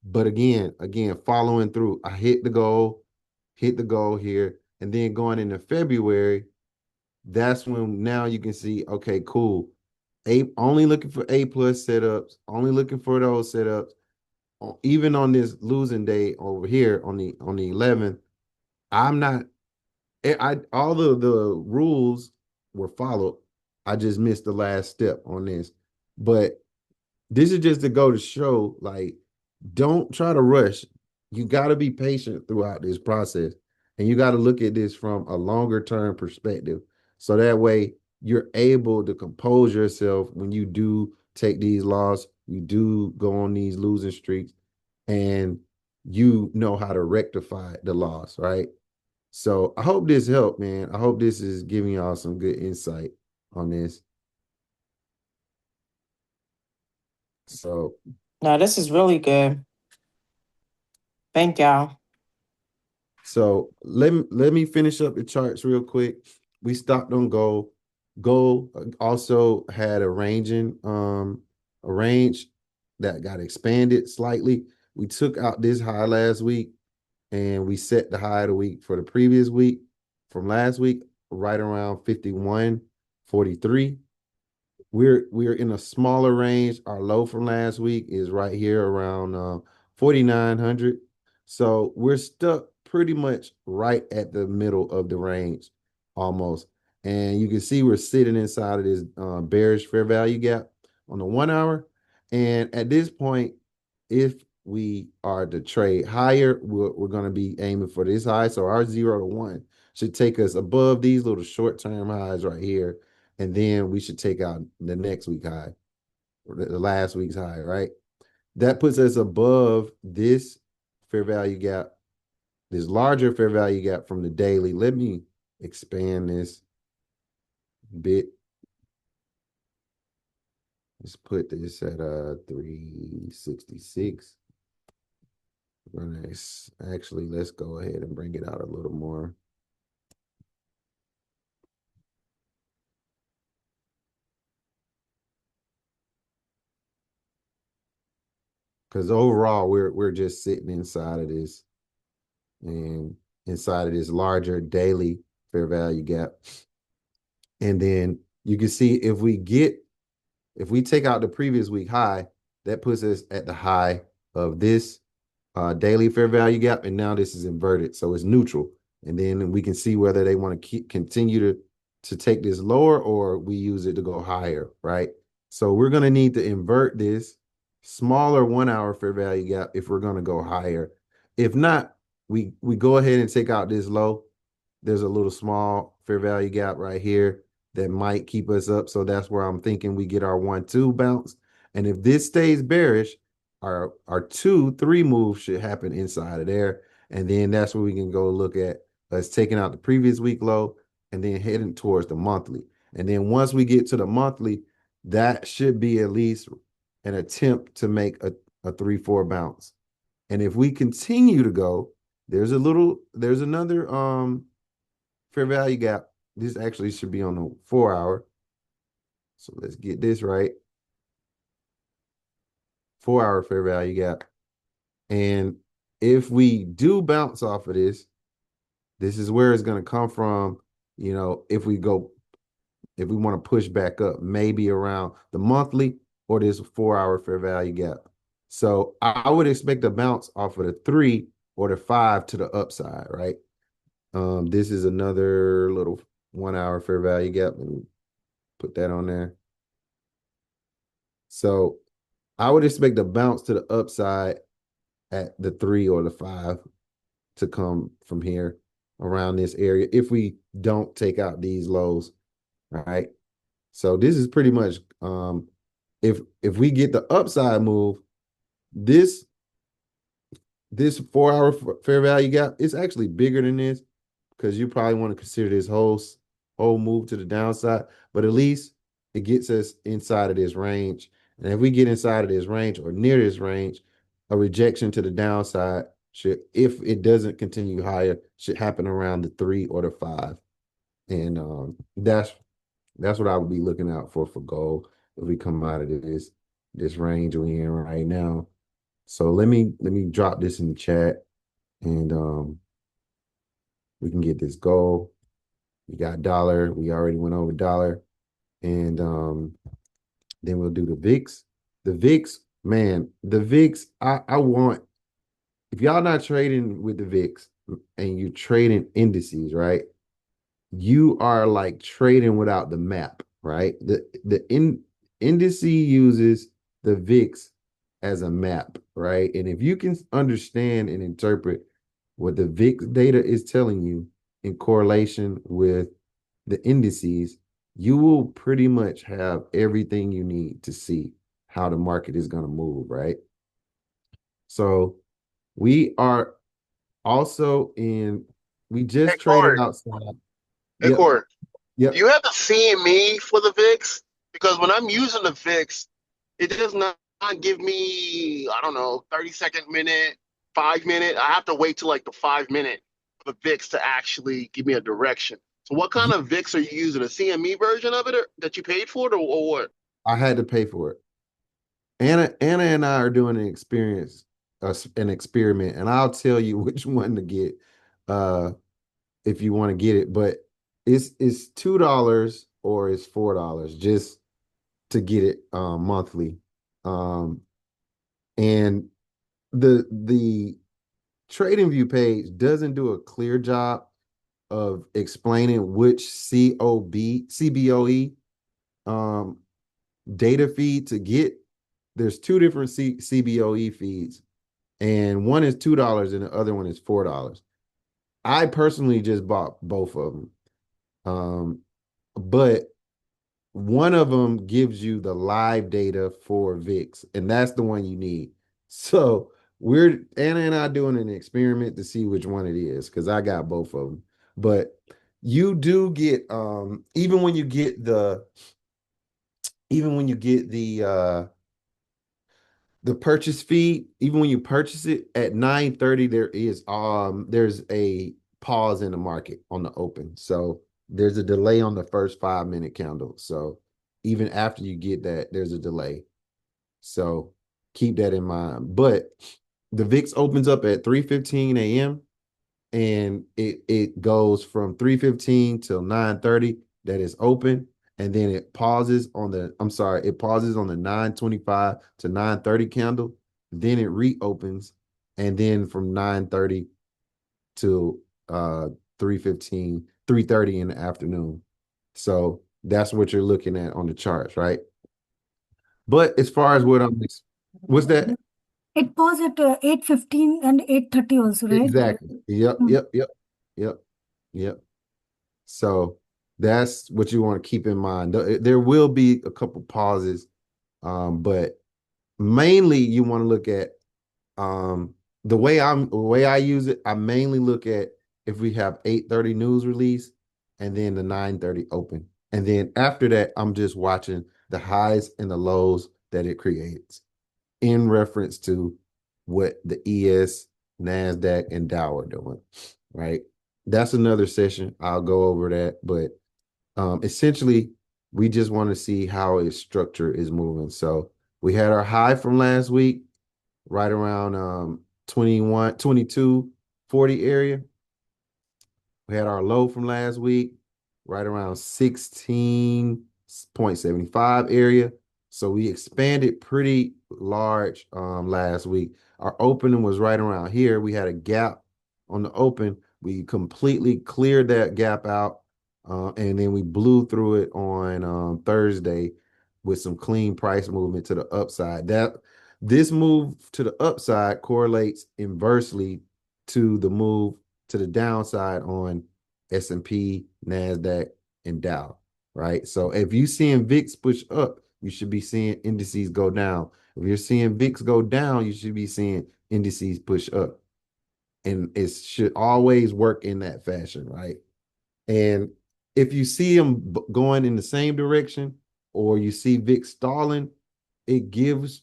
But again, following through. I hit the goal here, and then going into February, that's when now you can see, okay, cool. Only looking for A plus setups, only looking for those setups. Even on this losing day over here on the 11th, I'm not I all the rules were followed. I just missed the last step on this. But this is just to go to show, like, don't try to rush. You got to be patient throughout this process. And you got to look at this from a longer term perspective. So that way you're able to compose yourself when you do take these losses, you do go on these losing streaks, and you know how to rectify the loss, right? So I hope this helped, man. I hope this is giving y'all some good insight on this. So No, this is really good. Thank y'all. So let me finish up the charts real quick. We stopped on gold. Gold also had a range that got expanded slightly. We took out this high last week and we set the high of the week for the previous week from last week right around 51.43. We're in a smaller range. Our low from last week is right here around 4,900. So we're stuck pretty much right at the middle of the range almost. And you can see we're sitting inside of this bearish fair value gap on the 1 hour. And at this point, if we are to trade higher, we're going to be aiming for this high. So our 0 to 1 should take us above these little short-term highs right here. And then we should take out the next week high, or the last week's high, right? That puts us above this fair value gap, this larger fair value gap from the daily. Let me expand this a bit. Let's put this at 366. Actually, let's go ahead and bring it out a little more. Because overall, we're just sitting inside of this and inside of this larger daily fair value gap. And then you can see if we take out the previous week high, that puts us at the high of this daily fair value gap. And now this is inverted. So it's neutral. And then we can see whether they want to continue to take this lower or we use it to go higher, right? So we're going to need to invert this smaller 1 hour fair value gap if we're going to go higher. If not, we go ahead and take out this low. There's a little small fair value gap right here that might keep us up. So that's where I'm thinking we get our 1-2 bounce. And if this stays bearish, our 2-3 move should happen inside of there. And then that's where we can go look at us taking out the previous week low and then heading towards the monthly. And then once we get to the monthly, that should be at least an attempt to make a 3-4 bounce. And if we continue to go, there's another fair value gap. This actually should be on the 4 hour. So let's get this right. 4 hour fair value gap. And if we do bounce off of this, this is where it's going to come from. You know, if we want to push back up, maybe around the monthly or this 4 hour fair value gap. So I would expect a bounce off of the 3 or the 5 to the upside, right? This is another little 1 hour fair value gap. Let me put that on there. So I would expect a bounce to the upside at the 3 or the 5 to come from here around this area if we don't take out these lows, right? So this is pretty much if we get the upside move, this 4 hour fair value gap is actually bigger than this because you probably want to consider this whole move to the downside, but at least it gets us inside of this range. And if we get inside of this range or near this range, a rejection to the downside should, if it doesn't continue higher, should happen around the 3 or the 5. And that's what I would be looking out for gold if we come out of this range we're in right now. So let me drop this in the chat and we can get this gold. We got dollar. We already went over dollar. And then we'll do the VIX. The VIX, man, the VIX, I want, if y'all not trading with the VIX and you trading indices, right? You are like trading without the map, right? The indice uses the VIX as a map, right? And if you can understand and interpret what the VIX data is telling you in correlation with the indices, you will pretty much have everything you need to see how the market is going to move, right? So we are also we Hey, just traded Corey. outside. Hey, Yep, Corey. Do yep. you have the CME for the VIX? Because when I'm using the VIX, it does not give me, I don't know, 30-second minute, 5 minute. I have to wait till like the 5 minute for the VIX to actually give me a direction. So what kind of VIX are you using? A CME version of it that you paid for it, or what? I had to pay for it. Anna and I are doing an experiment, and I'll tell you which one to get uh if you want to get it. But it's $2 or it's $4 just to get it monthly. Um and the Trading View page doesn't do a clear job of explaining which CBOE data feed to get. There's two different CBOE feeds, and one is $2 and the other one is $4. I personally just bought both of them, but one of them gives you the live data for VIX, and that's the one you need. So Anna and I doing an experiment to see which one it is because I got both of them. But you do get even when you get the purchase fee, even when you purchase it at 9:30, there's a pause in the market on the open. So there's a delay on the first 5 minute candle. So even after you get that, there's a delay. So keep that in mind. But the VIX opens up at 3:15 a.m. and it goes from 3:15 till 9:30 that is open, and then it pauses on the 9:25 to 9:30 candle, then it reopens, and then from 9:30 to 3:15 3:30 in the afternoon. So that's what you're looking at on the charts, right? But as far as what's that? It paused at 8:15 and 8:30 also, right? Exactly. Yep, Mm. yep, yep, yep, yep. So that's what you want to keep in mind. There will be a couple pauses, but mainly you want to look at the way I use it. I mainly look at if we have 8:30 news release and then the 9:30 open, and then after that, I'm just watching the highs and the lows that it creates in reference to what the ES, NASDAQ, and Dow are doing, right? That's another session. I'll go over that. But essentially, we just want to see how its structure is moving. So we had our high from last week, right around 21, 22.40 area. We had our low from last week, right around 16.75 area. So we expanded pretty large last week. Our opening was right around here. We had a gap on the open. We completely cleared that gap out, and then we blew through it on Thursday with some clean price movement to the upside. This move to the upside correlates inversely to the move to the downside on S&P, NASDAQ, and Dow, right? So if you're seeing VIX push up, you should be seeing indices go down. If you're seeing VIX go down, you should be seeing indices push up. And it should always work in that fashion, right? And if you see them going in the same direction or you see VIX stalling, it gives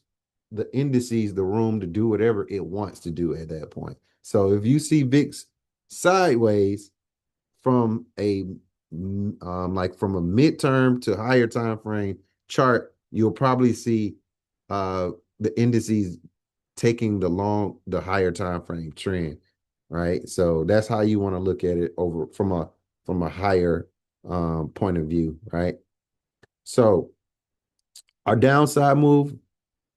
the indices the room to do whatever it wants to do at that point. So if you see VIX sideways from from a midterm to higher time frame chart, you'll probably see the indices taking the higher time frame trend, right? So that's how you want to look at it over from a higher point of view, right? So our downside move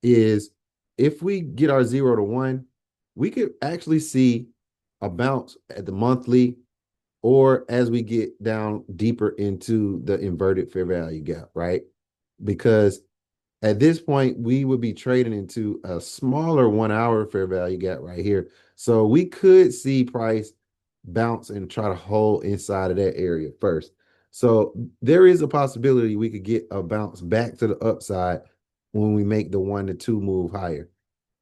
is if we get our 0 to 1, we could actually see a bounce at the monthly or as we get down deeper into the inverted fair value gap, right? Because at this point, we would be trading into a smaller 1 hour fair value gap right here. So we could see price bounce and try to hold inside of that area first. So there is a possibility we could get a bounce back to the upside when we make the 1 to 2 move higher.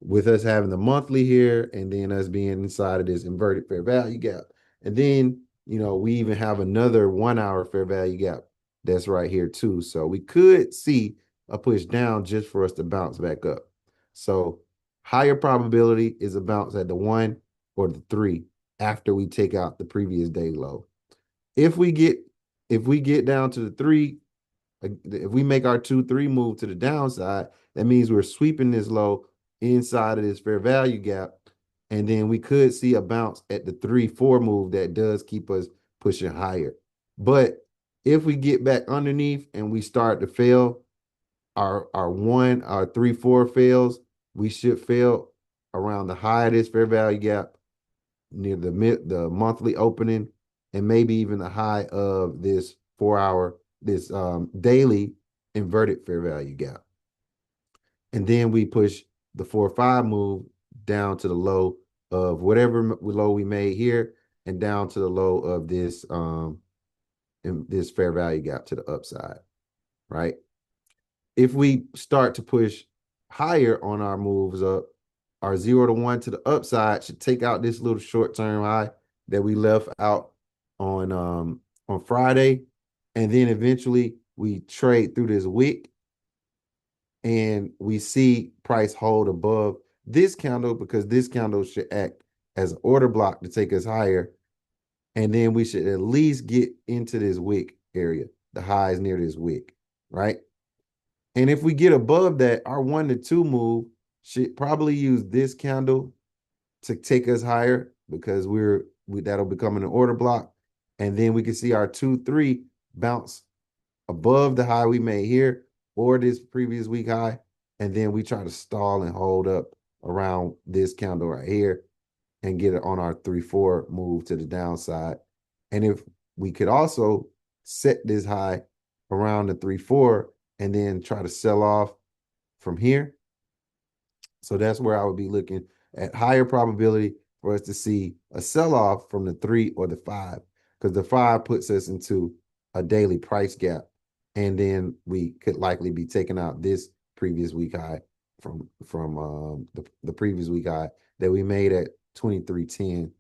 With us having the monthly here and then us being inside of this inverted fair value gap. And then, we even have another 1 hour fair value gap that's right here too. So we could see a push down just for us to bounce back up. So higher probability is a bounce at the 1 or the 3 after we take out the previous day low. If we get down to the 3, if we make our 2-3 move to the downside, that means we're sweeping this low inside of this fair value gap. And then we could see a bounce at the 3-4 move that does keep us pushing higher. But if we get back underneath and we start to fail, our 3-4 fails, we should fail around the high of this fair value gap near the monthly opening, and maybe even the high of this 4-hour, this daily inverted fair value gap. And then we push the 4-5 move down to the low of whatever low we made here and down to the low of this in this fair value gap to the upside, right? If we start to push higher on our moves up, our 0 to 1 to the upside should take out this little short-term high that we left out on Friday. And then eventually we trade through this wick and we see price hold above this candle, because this candle should act as an order block to take us higher. And then we should at least get into this wick area, the highs near this wick, right? And if we get above that, our 1 to 2 move should probably use this candle to take us higher, because that'll become an order block. And then we can see our 2-3 bounce above the high we made here or this previous week high. And then we try to stall and hold up around this candle right here and get it on our 3-4 move to the downside. And if we could also set this high around the 3-4 and then try to sell off from here. So that's where I would be looking at higher probability for us to see a sell-off from the 3 or the 5, because the 5 puts us into a daily price gap. And then we could likely be taking out this previous week high from the previous week high that we made at 23.10.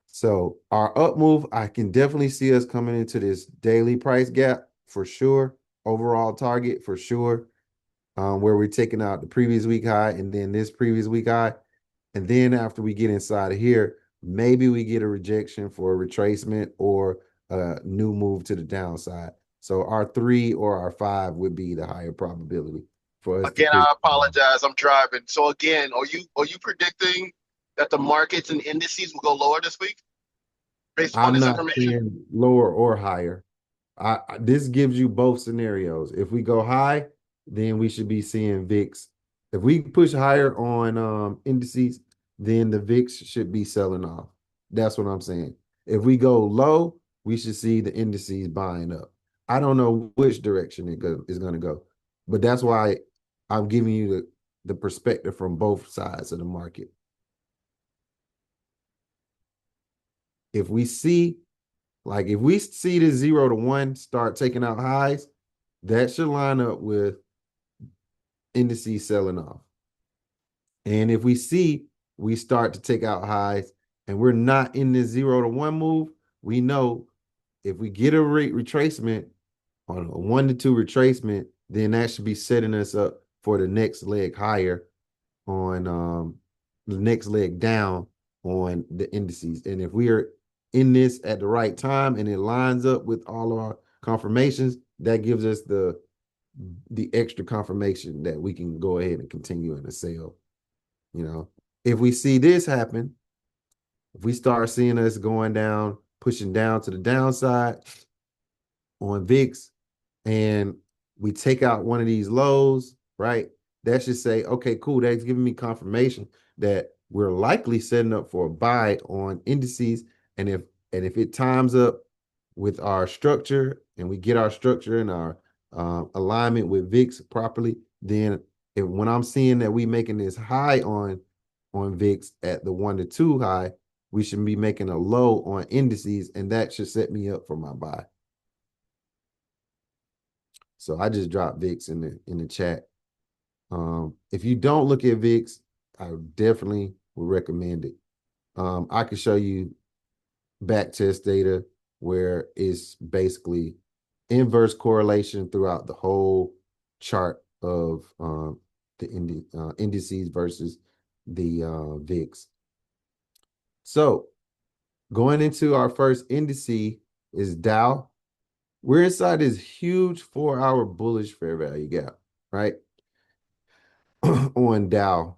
So our up move, I can definitely see us coming into this daily price gap for sure. Overall target for sure, where we're taking out the previous week high and then this previous week high. And then after we get inside of here, maybe we get a rejection for a retracement or a new move to the downside. So our 3 or our 5 would be the higher probability for us. Again, I apologize. I'm driving. So again, are you predicting that the markets and indices will go lower this week based on I'm this not information? seeing lower or higher. This gives you both scenarios. If we go high, then we should be seeing VIX. If we push higher on indices, then the VIX should be selling off. That's what I'm saying. If we go low, we should see the indices buying up. I don't know which direction it is going to go, but that's why I'm giving you the perspective from both sides of the market. If we see the 0 to 1 start taking out highs, that should line up with indices selling off. And if we start to take out highs and we're not in this 0 to 1 move, we know if we get a retracement on a 1 to 2 retracement, then that should be setting us up for the next leg higher on the next leg down on the indices. And if we are in this at the right time and it lines up with all of our confirmations, that gives us the extra confirmation that we can go ahead and continue in the sale. If we see this happen, if we start seeing us going down, pushing down to the downside on VIX, and we take out one of these lows, right? That should say, okay, cool. That's giving me confirmation that we're likely setting up for a buy on indices. And if it times up with our structure and we get our structure and our alignment with VIX properly, then when I'm seeing that we making this high on VIX at the 1 to 2 high, we should be making a low on indices, and that should set me up for my buy. So I just dropped VIX in the chat. If you don't look at VIX, I definitely would recommend it. I can show you back test data where it's basically inverse correlation throughout the whole chart of the indices versus the VIX. So going into our first indice is Dow. We're inside this huge 4-hour bullish fair value gap, right? On Dow.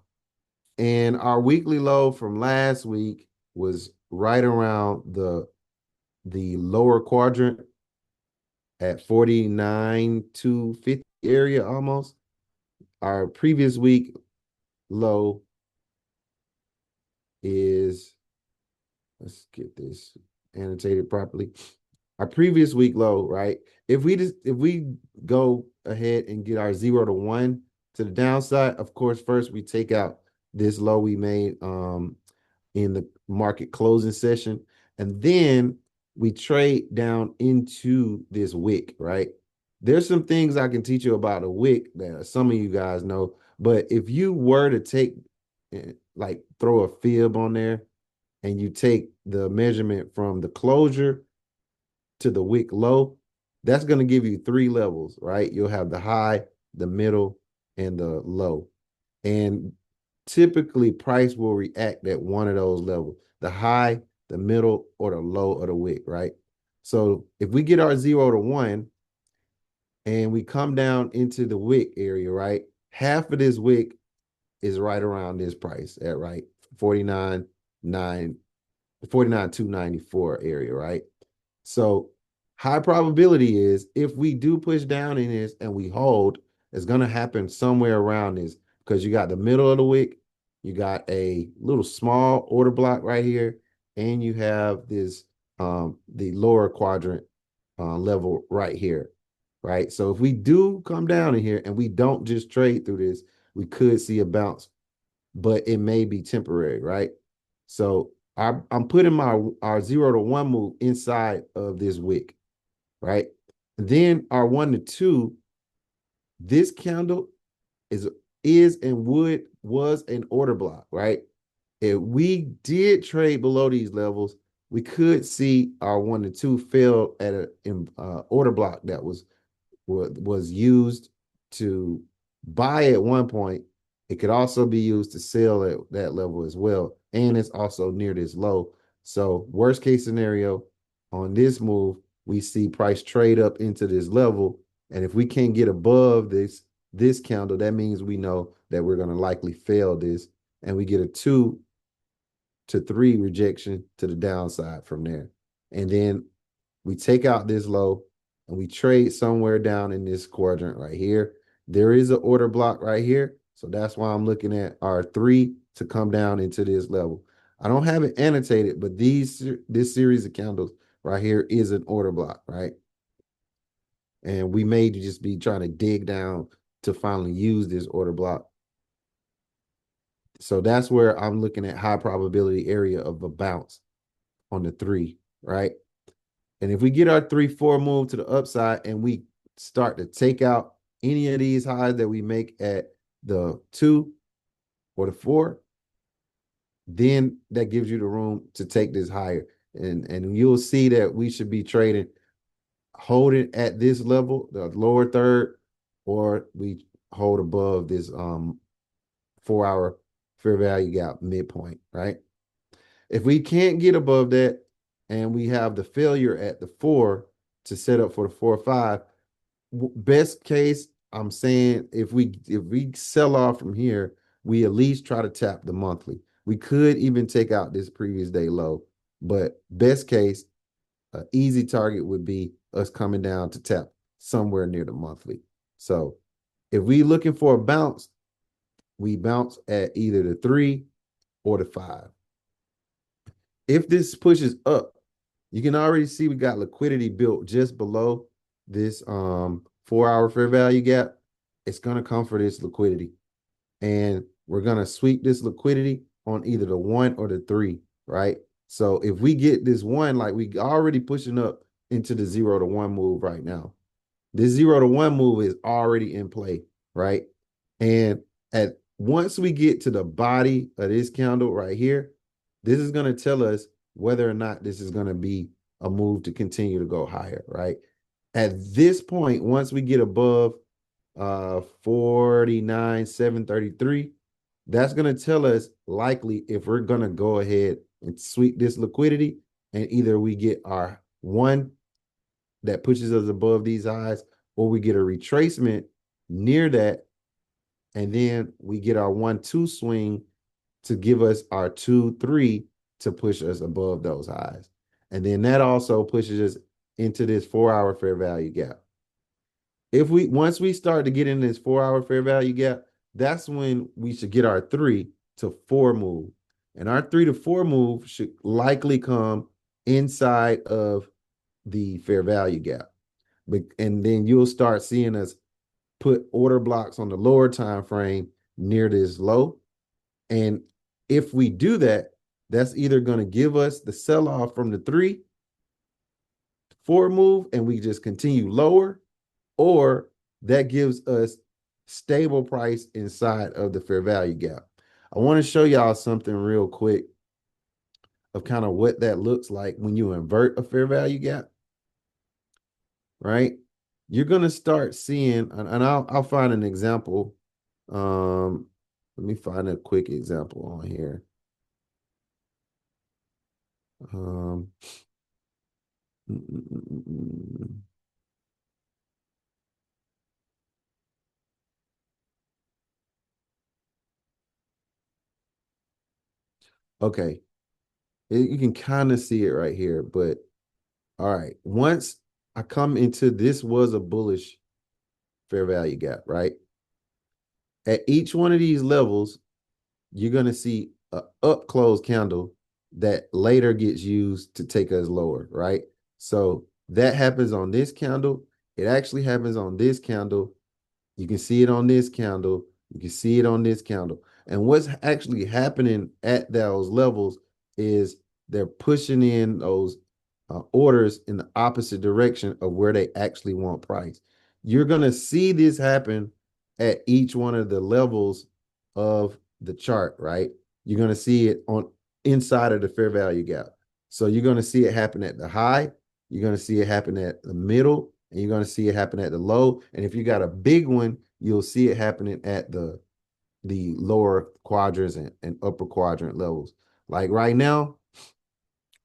And our weekly low from last week was right around the lower quadrant at 49,250 area almost. Our previous week low is, let's get this annotated properly. Our previous week low, right? If we go ahead and get our 0 to 1 to the downside, of course, first we take out this low we made in the market closing session, and then we trade down into this wick, right? There's some things I can teach you about a wick that some of you guys know, but if you were to take, like, throw a fib on there and you take the measurement from the closure to the wick low, that's going to give you 3 levels, right? You'll have the high, the middle, and the low. And typically price will react at one of those levels, the high, the middle, or the low of the wick, right? So if we get our 0 to 1 and we come down into the wick area, right? Half of this wick is right around this price at, right, 49,294 area, right? So high probability is if we do push down in this and we hold, it's going to happen somewhere around this, because you got the middle of the wick, you got a little small order block right here, and you have this the lower quadrant level right here, right? So if we do come down in here and we don't just trade through this, we could see a bounce, but it may be temporary, right? So I'm putting our 0 to 1 move inside of this wick, right? Then our 1 to 2, this candle is and was an order block, right? If we did trade below these levels, we could see our 1 to 2 fail at an order block that was used to buy at one point. It could also be used to sell at that level as well. And it's also near this low. So worst case scenario on this move, we see price trade up into this level. And if we can't get above this candle, that means we know that we're going to likely fail this. And we get a 2 to 3 rejection to the downside from there. And then we take out this low and we trade somewhere down in this quadrant right here. There is an order block right here. So that's why I'm looking at our 3 to come down into this level. I don't have it annotated, but this series of candles right here is an order block, right? And we may just be trying to dig down to finally use this order block. So that's where I'm looking at high probability area of a bounce on the 3, right? And if we get our 3-4 move to the upside and we start to take out any of these highs that we make at the 2 or the 4, then that gives you the room to take this higher. And you'll see that we should be trading, holding at this level, the lower third, or we hold above this 4-hour fair value gap midpoint, right? If we can't get above that and we have the failure at the 4 to set up for the 4 or 5, best case, I'm saying if we sell off from here, we at least try to tap the monthly. We could even take out this previous day low, but best case, an easy target would be us coming down to tap somewhere near the monthly. So if we looking for a bounce, we bounce at either the 3 or the 5. If this pushes up, you can already see we got liquidity built just below this 4-hour fair value gap. It's going to come for this liquidity. And we're going to sweep this liquidity on either the 1 or the 3, right? So if we get this 1, like we already pushing up into the 0 to 1 move right now. this 0 to 1 move is already in play, right? And at once we get to the body of this candle right here, this is going to tell us whether or not this is going to be a move to continue to go higher, right? At this point, once we get above 49,733, that's going to tell us likely if we're going to go ahead and sweep this liquidity, and either we get our one that pushes us above these highs, or we get a retracement near that, and then we get our 1-2 swing to give us our 2-3 to push us above those highs. And then that also pushes us into this 4-hour fair value gap. Once we start to get in this 4-hour fair value gap, that's when we should get our 3 to 4 move. And our 3 to 4 move should likely come inside of the fair value gap. And then you'll start seeing us put order blocks on the lower time frame near this low. And if we do that, that's either going to give us the sell-off from the 3-4 move and we just continue lower, or that gives us stable price inside of the fair value gap. I want to show y'all something real quick of kind of what that looks like when you invert a fair value gap, right? You're going to start seeing, and I'll find an example. Let me find a quick example on here. Okay. You can kind of see it right here, but all right. Once I come into this was a bullish fair value gap, right? At each one of these levels, you're going to see a up close candle that later gets used to take us lower, right? So that happens on this candle. It actually happens on this candle. You can see it on this candle. You can see it on this candle. And what's actually happening at those levels is they're pushing in those orders in the opposite direction of where they actually want price. You're going to see this happen at each one of the levels of the chart, right? You're going to see it on inside of the fair value gap. So you're going to see it happen at the high. You're going to see it happen at the middle, and you're going to see it happen at the low. And if you got a big one, you'll see it happening at the lower quadrants and upper quadrant levels. Like right now,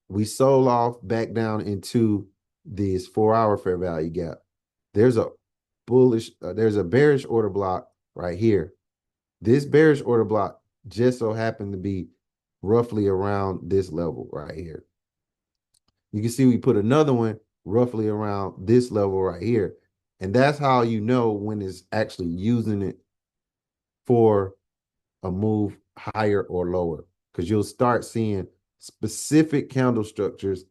we sold off back down into this 4-hour fair value gap. There's a bearish order block right here. This bearish order block just so happened to be roughly around this level right here. You can see we put another one roughly around this level right here. And that's how you know when it's actually using it for a move higher or lower, because you'll start seeing specific candle structures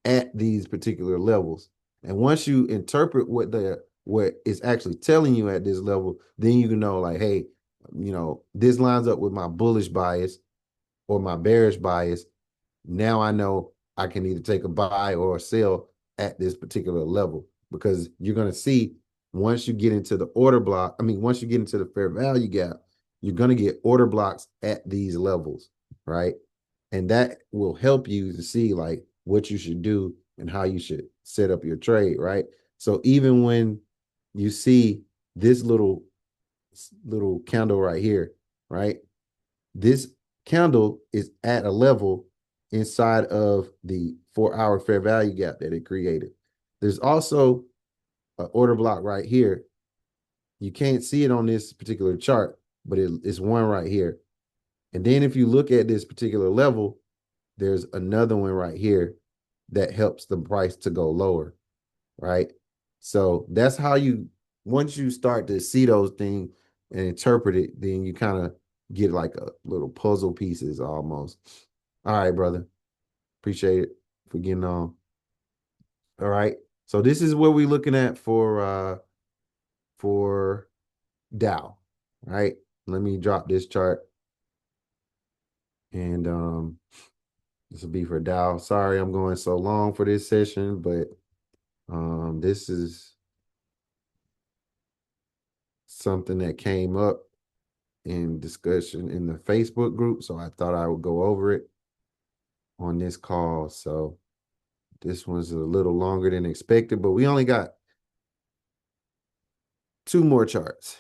at these particular levels. And once you interpret what is actually telling you at this level, then you can know like, hey, this lines up with my bullish bias or my bearish bias. Now I know I can either take a buy or a sell at this particular level, because you're going to see once you get into the order block, once you get into the fair value gap, you're going to get order blocks at these levels, right? And that will help you to see like what you should do and how you should set up your trade, right? So even when you see this little candle right here, right? This candle is at a level inside of the 4-hour fair value gap that it created. There's also an order block right here. You can't see it on this particular chart, but it's one right here. And then if you look at this particular level, there's another one right here that helps the price to go lower, right? So that's how once you start to see those things and interpret it, then you kind of get like a little puzzle pieces almost. All right, brother. Appreciate it for getting on. All right. So this is what we're looking at for Dow, right? Let me drop this chart. And this will be for Dow. Sorry, I'm going so long for this session, but this is something that came up in discussion in the Facebook group, so I thought I would go over it on this call. So this one's a little longer than expected, but we only got 2 more charts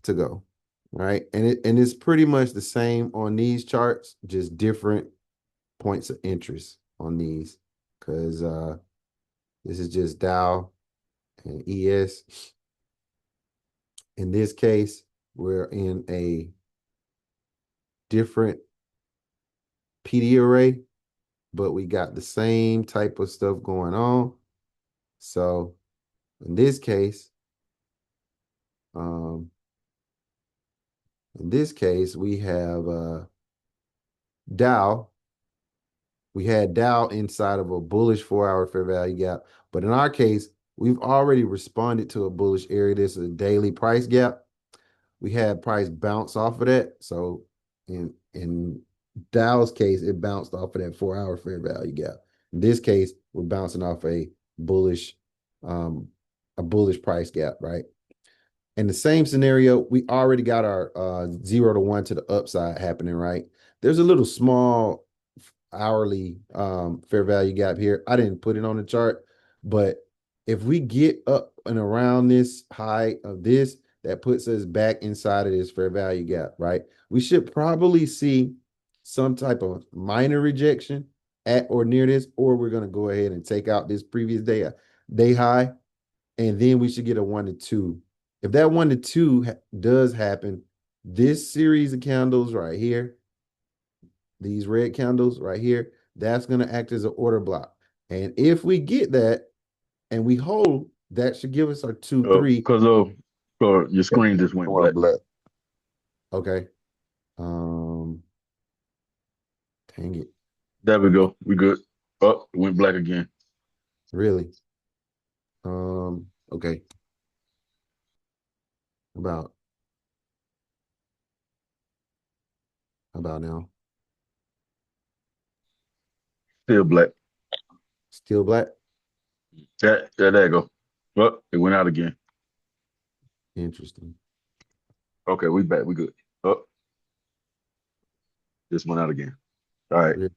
to go, right? And it's pretty much the same on these charts, just different points of interest on these, because this is just Dow and ES. In this case, we're in a different PD array, but we got the same type of stuff going on. So in this case, we have Dow. We had Dow inside of a bullish 4-hour fair value gap, but in our case, we've already responded to a bullish area. This is a daily price gap. We had price bounce off of that. So in Dow's case, it bounced off of that 4-hour fair value gap. In this case, we're bouncing off a bullish price gap, right? In the same scenario, we already got our 0 to 1 to the upside happening, right? There's a little small hourly fair value gap here. I didn't put it on the chart, but if we get up and around this high of this, that puts us back inside of this fair value gap, right? We should probably see some type of minor rejection at or near this, or we're going to go ahead and take out this previous day high, and then we should get a 1 to 2. If that 1 to 2 does happen, this series of candles right here, these red candles right here, that's going to act as an order block. And if we get that and we hold, that should give us our 2, 3. Because your screen just went black. Okay. Dang it. There we go. We good. Oh, it went black again. Really? Okay. How about now? Still black. Still black? There you go. Oh, it went out again. Interesting. Okay, we back. We good. Oh, this went out again. All right. Yeah.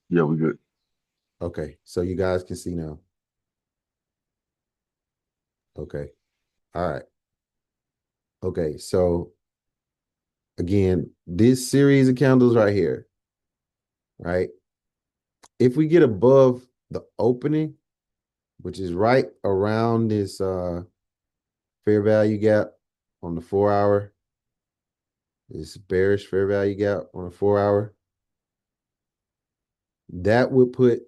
Yeah, we good. Okay, so you guys can see now. Okay. All right. Okay, so again, this series of candles right here, right? If we get above the opening, which is right around this fair value gap on the 4-hour, this bearish fair value gap on the 4-hour, that would put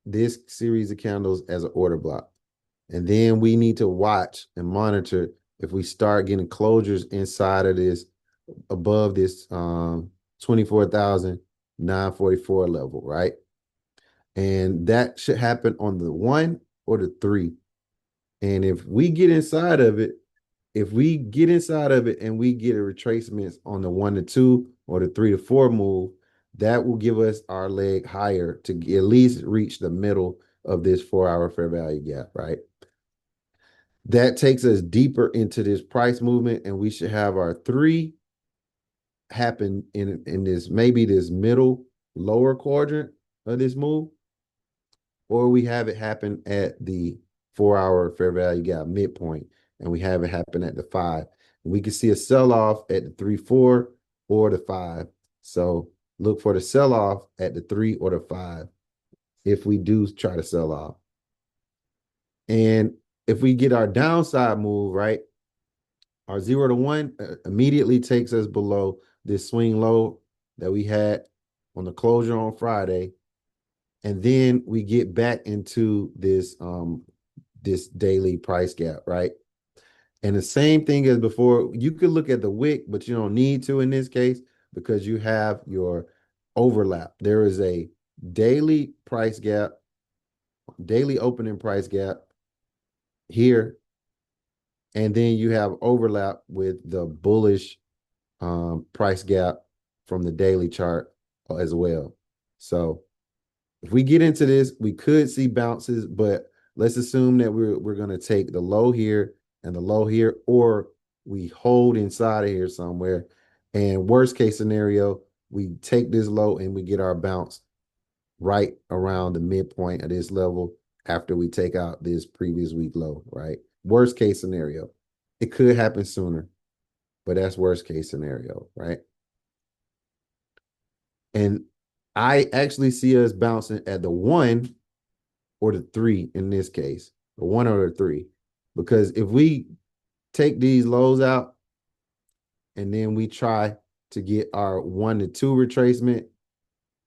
this series of candles as an order block. And then we need to watch and monitor if we start getting closures inside of this, above this 24,944 level, right? And that should happen on the 1 or the 3. And if we get inside of it, and we get a retracement on the 1 to 2 or the 3 to 4 move, that will give us our leg higher to at least reach the middle of this 4-hour fair value gap, right? That takes us deeper into this price movement, and we should have our 3 happen in this, maybe this middle lower quadrant of this move, or we have it happen at the 4-hour fair value gap midpoint, and we have it happen at the 5. We can see a sell-off at the 3, 4, or the 5. So look for the sell-off at the 3 or the 5 if we do try to sell off. And if we get our downside move, right, our 0 to 1 immediately takes us below this swing low that we had on the closure on Friday. And then we get back into this this daily price gap, right? And the same thing as before, you could look at the wick, but you don't need to in this case because you have your overlap. There is a daily price gap, daily opening price gap here, and then you have overlap with the bullish price gap from the daily chart as well. So if we get into this, we could see bounces, but let's assume that we're going to take the low here and the low here, or we hold inside of here somewhere. And worst case scenario, we take this low and we get our bounce right around the midpoint of this level after we take out this previous week low, right? Worst case scenario. It could happen sooner, but that's worst case scenario, right? And I actually see us bouncing at the 1 or the 3 in this case, the 1 or the 3. Because if we take these lows out and then we try to get our 1 to 2 retracement,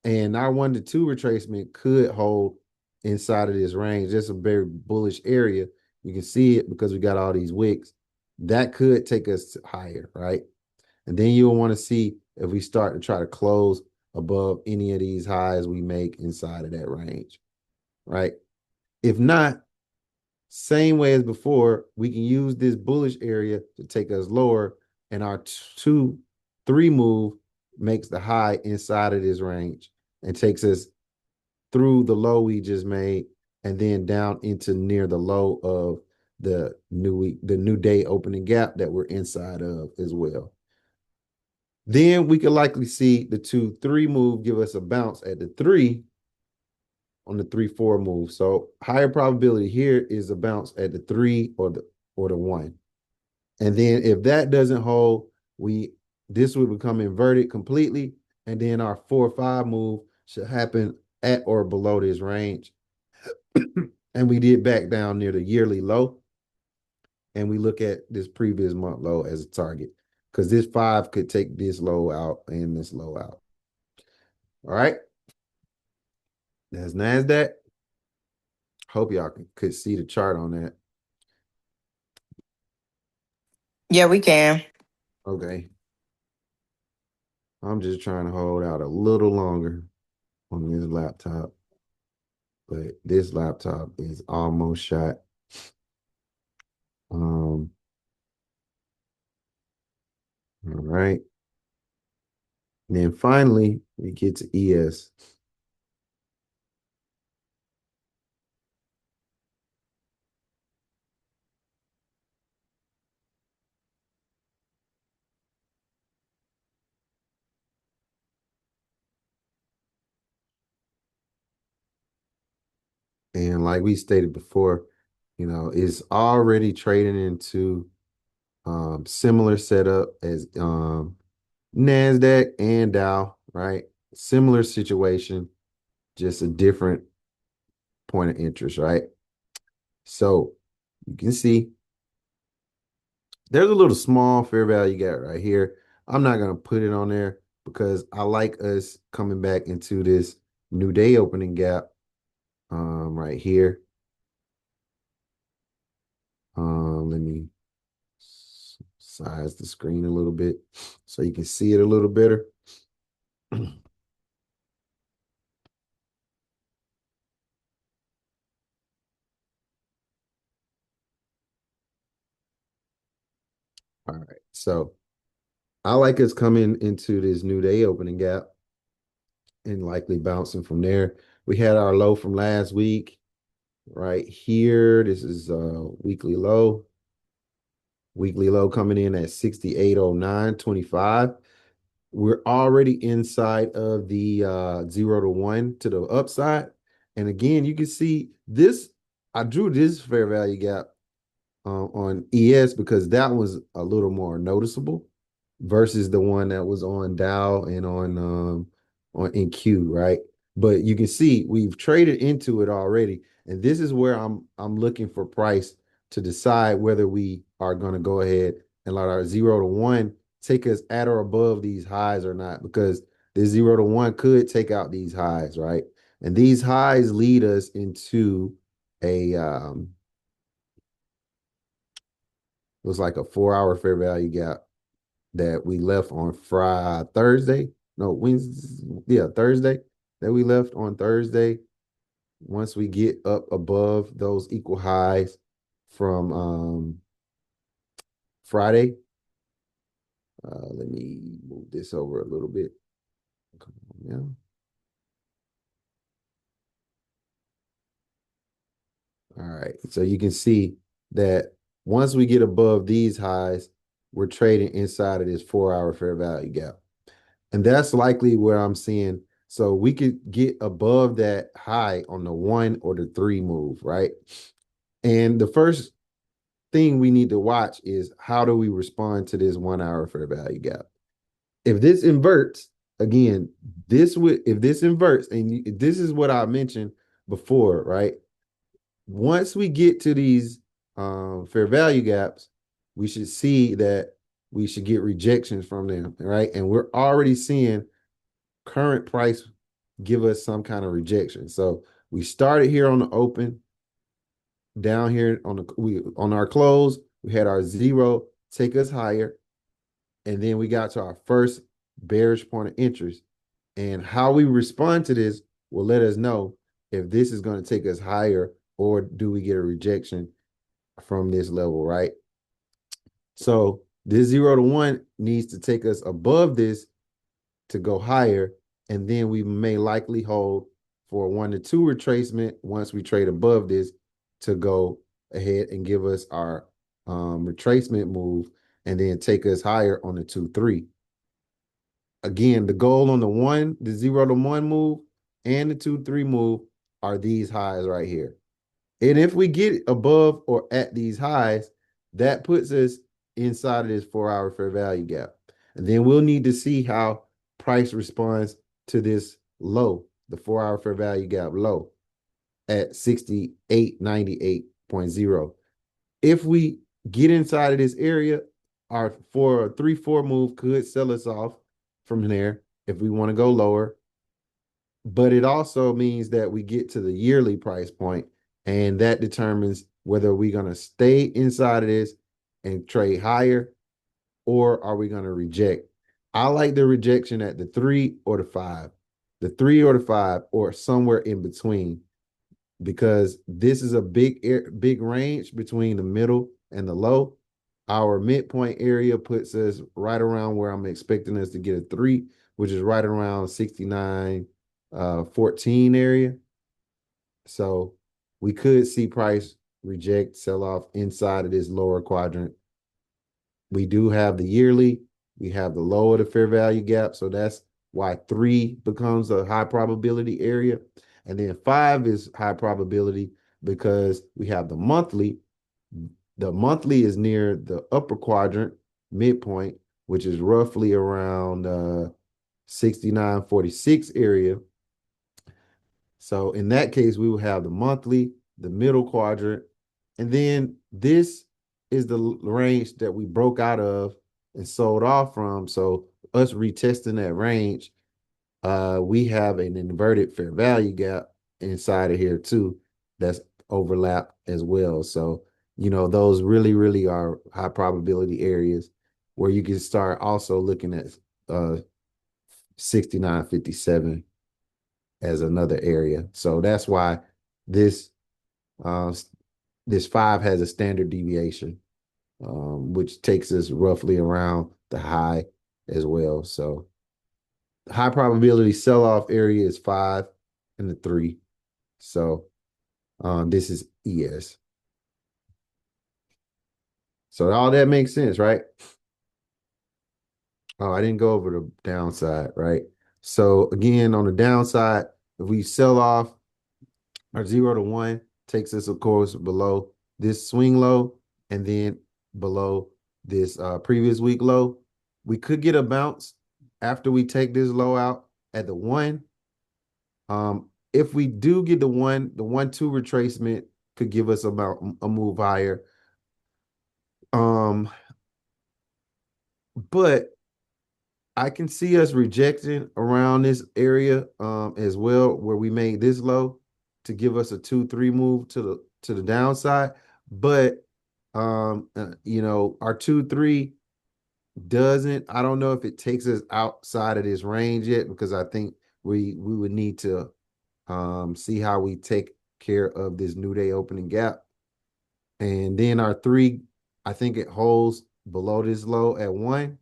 and our 1 to 2 retracement could hold inside of this range. That's a very bullish area. You can see it because we got all these wicks. That could take us higher, right? And then you'll want to see if we start to try to close above any of these highs we make inside of that range, right? If not, same way as before, we can use this bullish area to take us lower, and our 2-3 move makes the high inside of this range and takes us through the low we just made and then down into near the low of the new day opening gap that we're inside of as well. Then we could likely see the 2-3 move give us a bounce at the 3 on the 3-4 move. So higher probability here is a bounce at the 3 or the 1. And then if that doesn't hold, this would become inverted completely. And then our 4-5 move should happen at or below this range. And we did back down near the yearly low. And we look at this previous month low as a target, because this 5 could take this low out and this low out. All right. That's NASDAQ. Hope y'all could see the chart on that. Yeah, we can. Okay. I'm just trying to hold out a little longer on this laptop. But this laptop is almost shot. All right. And then finally, we get to ES. And like we stated before, it's already trading into similar setup as NASDAQ and Dow, right? Similar situation, just a different point of interest, right? So you can see there's a little small fair value gap right here. I'm not going to put it on there because I like us coming back into this new day opening gap right here. Let me size the screen a little bit so you can see it a little better. All right, so I like us coming into this new day opening gap and likely bouncing from there. We had our low from last week right here. This is weekly low. Weekly low coming in at 6809.25. We're already inside of the 0 to 1 to the upside. And again, you can see this. I drew this fair value gap on ES because that was a little more noticeable versus the one that was on Dow and on NQ, right? But you can see we've traded into it already, and this is where I'm looking for price to decide whether we are going to go ahead and let our 0 to 1 take us at or above these highs or not, because the 0 to 1 could take out these highs, right? And these highs lead us into a looks like a 4-hour fair value gap that we left on Thursday. No, Wednesday. Yeah, Thursday that we left on Thursday. Once we get up above those equal highs from Friday. Let me move this over a little bit. Come on now. All right, so you can see that once we get above these highs, we're trading inside of this 4-hour fair value gap. And that's likely where I'm seeing. So we could get above that high on the 1 or the 3 move, right? And the first thing we need to watch is how do we respond to this 1-hour fair value gap? If this inverts, again, if this inverts, and this is what I mentioned before, right? Once we get to these fair value gaps, we should see that we should get rejections from them, right? And we're already seeing current price give us some kind of rejection. So we started here on the open, down here on our close, we had our 0 take us higher, and then we got to our first bearish point of interest. And how we respond to this will let us know if this is going to take us higher or do we get a rejection from this level, right? So this 0 to 1 needs to take us above this to go higher, and then we may likely hold for a 1 to 2 retracement once we trade above this to go ahead and give us our retracement move and then take us higher on the 2-3. Again, the goal on the 0 to 1 move and the 2-3 move are these highs right here. And if we get above or at these highs, that puts us inside of this 4-hour fair value gap. And then we'll need to see how price responds to this low, the 4-hour fair value gap low at 68.98.0. If we get inside of this area, our 3-4 move could sell us off from there if we want to go lower. But it also means that we get to the yearly price point, and that determines whether we're going to stay inside of this and trade higher, or are we going to reject. I like the rejection at the 3 or the 5, the 3 or the 5, or somewhere in between, because this is a big range between the middle and the low. Our midpoint area puts us right around where I'm expecting us to get a 3, which is right around 69.14 area. So we could see price reject, sell off inside of this lower quadrant. We do have the yearly, we have the low of the fair value gap. So that's why 3 becomes a high probability area. And then 5 is high probability because we have the monthly. The monthly is near the upper quadrant midpoint, which is roughly around 69.46 area. So in that case, we will have the monthly, the middle quadrant, and then this is the range that we broke out of and sold off from. So us retesting that range, we have an inverted fair value gap inside of here too that's overlapped as well. So, you know, those really, really are high probability areas where you can start also looking at 69.57 as another area. So that's why this 5 has a standard deviation, which takes us roughly around the high as well. So high probability sell-off area is 5 and the 3. So this is ES. So all that makes sense, right? Oh, I didn't go over the downside, right? So again, on the downside, if we sell off, our 0 to 1 takes us, of course, below this swing low and then below this previous week low. We could get a bounce after we take this low out at the 1. If we do get the 1, the 1-2 retracement could give us about a move higher. But I can see us rejecting around this area as well, where we made this low to give us a 2-3 move to the downside. But you know, our 2-3 doesn't, I don't know if it takes us outside of this range yet, because I think we would need to see how we take care of this new day opening gap. And then our 3, I think it holds below this low at 1.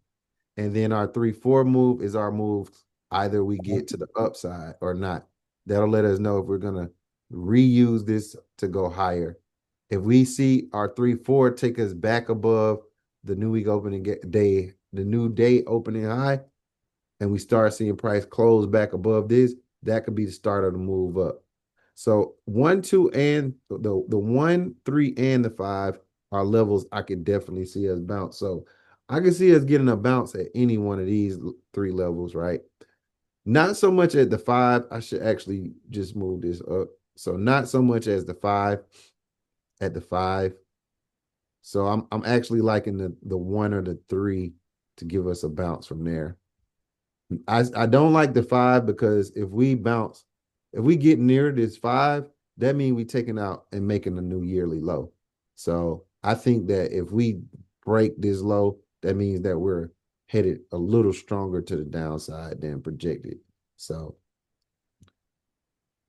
And then our 3-4 move is our move. Either we get to the upside or not. That'll let us know if we're going to reuse this to go higher. If we see our 3-4 take us back above the new week opening day, the new day opening high, and we start seeing price close back above this, that could be the start of the move up. So 1, 2, and the 1, 3, and the 5 are levels I could definitely see us bounce. So I can see us getting a bounce at any one of these 3 levels, right? Not so much at the 5. I should actually just move this up. So not so much as the 5 at the 5. So I'm actually liking the 1 or the 3 to give us a bounce from there. I don't like the 5 because if we bounce, if we get near this 5, that means we taking out and making a new yearly low. So I think that if we break this low, that means that we're headed a little stronger to the downside than projected. So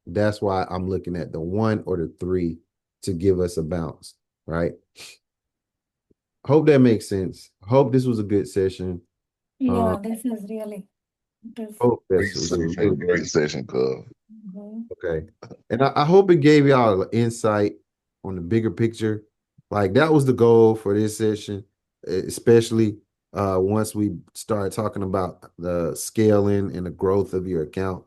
that's why I'm looking at the 1 or the 3 to give us a bounce, right? Hope that makes sense. Hope this was a good session. Yeah, this is really. It is. Hope Great this was a session, great session, cuz. Mhm. okay. And I hope it gave y'all insight on the bigger picture. Like that was the goal for this session, especially once we started talking about the scaling and the growth of your account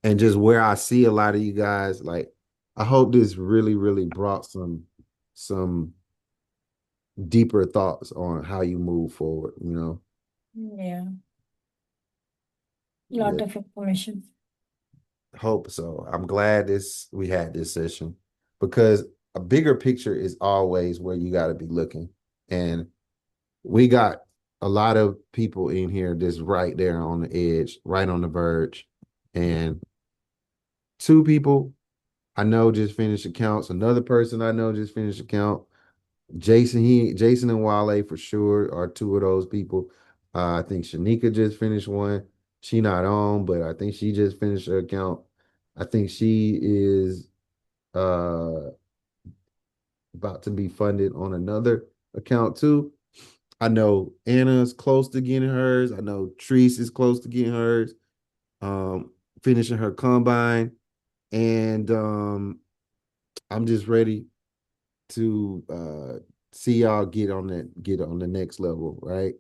and just where I see a lot of you guys. Like I hope this really, really brought some deeper thoughts on how you move forward, you know. Yeah, lot Yeah. of information. Hope so. I'm glad we had this session because a bigger picture is always where you got to be looking. And we got a lot of people in here that's right there on the edge, right on the verge. And 2 people I know just finished accounts. Another person I know just finished account. Jason and Wale for sure are 2 of those people. I think Shanika just finished one. She not on, but I think she just finished her account. I think she is about to be funded on another account too. I know Anna's close to getting hers. I know Treese is close to getting hers. Finishing her combine. And I'm just ready to see y'all get on the next level, right?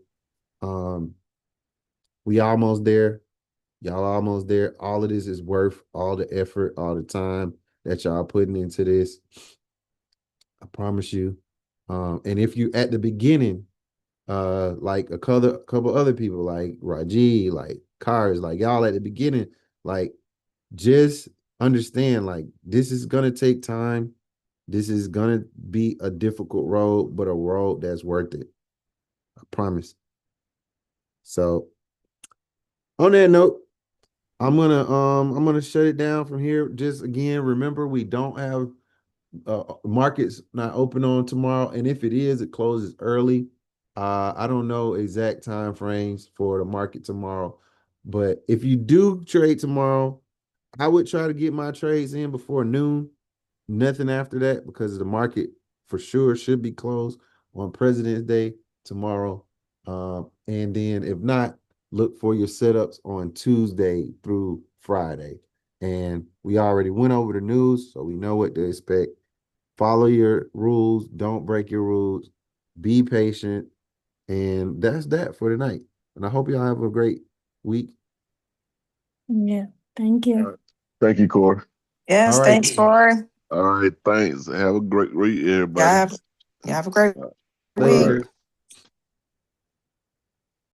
We almost there. Y'all almost there. All of this is worth all the effort, all the time that y'all putting into this. I promise you. And if you at the beginning, like a couple other people like Raji, like Cars, like y'all at the beginning, like just understand like this is gonna take time. This is gonna be a difficult road, but a road that's worth it. I promise. So on that note, I'm gonna shut it down from here. Just again, remember we don't have markets not open on tomorrow, and if it is, it closes early. I don't know exact time frames for the market tomorrow, but if you do trade tomorrow, I would try to get my trades in before noon. Nothing after that because the market for sure should be closed on President's Day tomorrow. And then if not, look for your setups on Tuesday through Friday. And we already went over the news, so we know what to expect. Follow your rules. Don't break your rules. Be patient. And that's that for tonight. And I hope y'all have a great week. Yeah, thank you. Thank you, Corey. Yes, All right. thanks for All right, thanks. Have a great week, y'all everybody. have, y'all have a great All Thank week. you. right.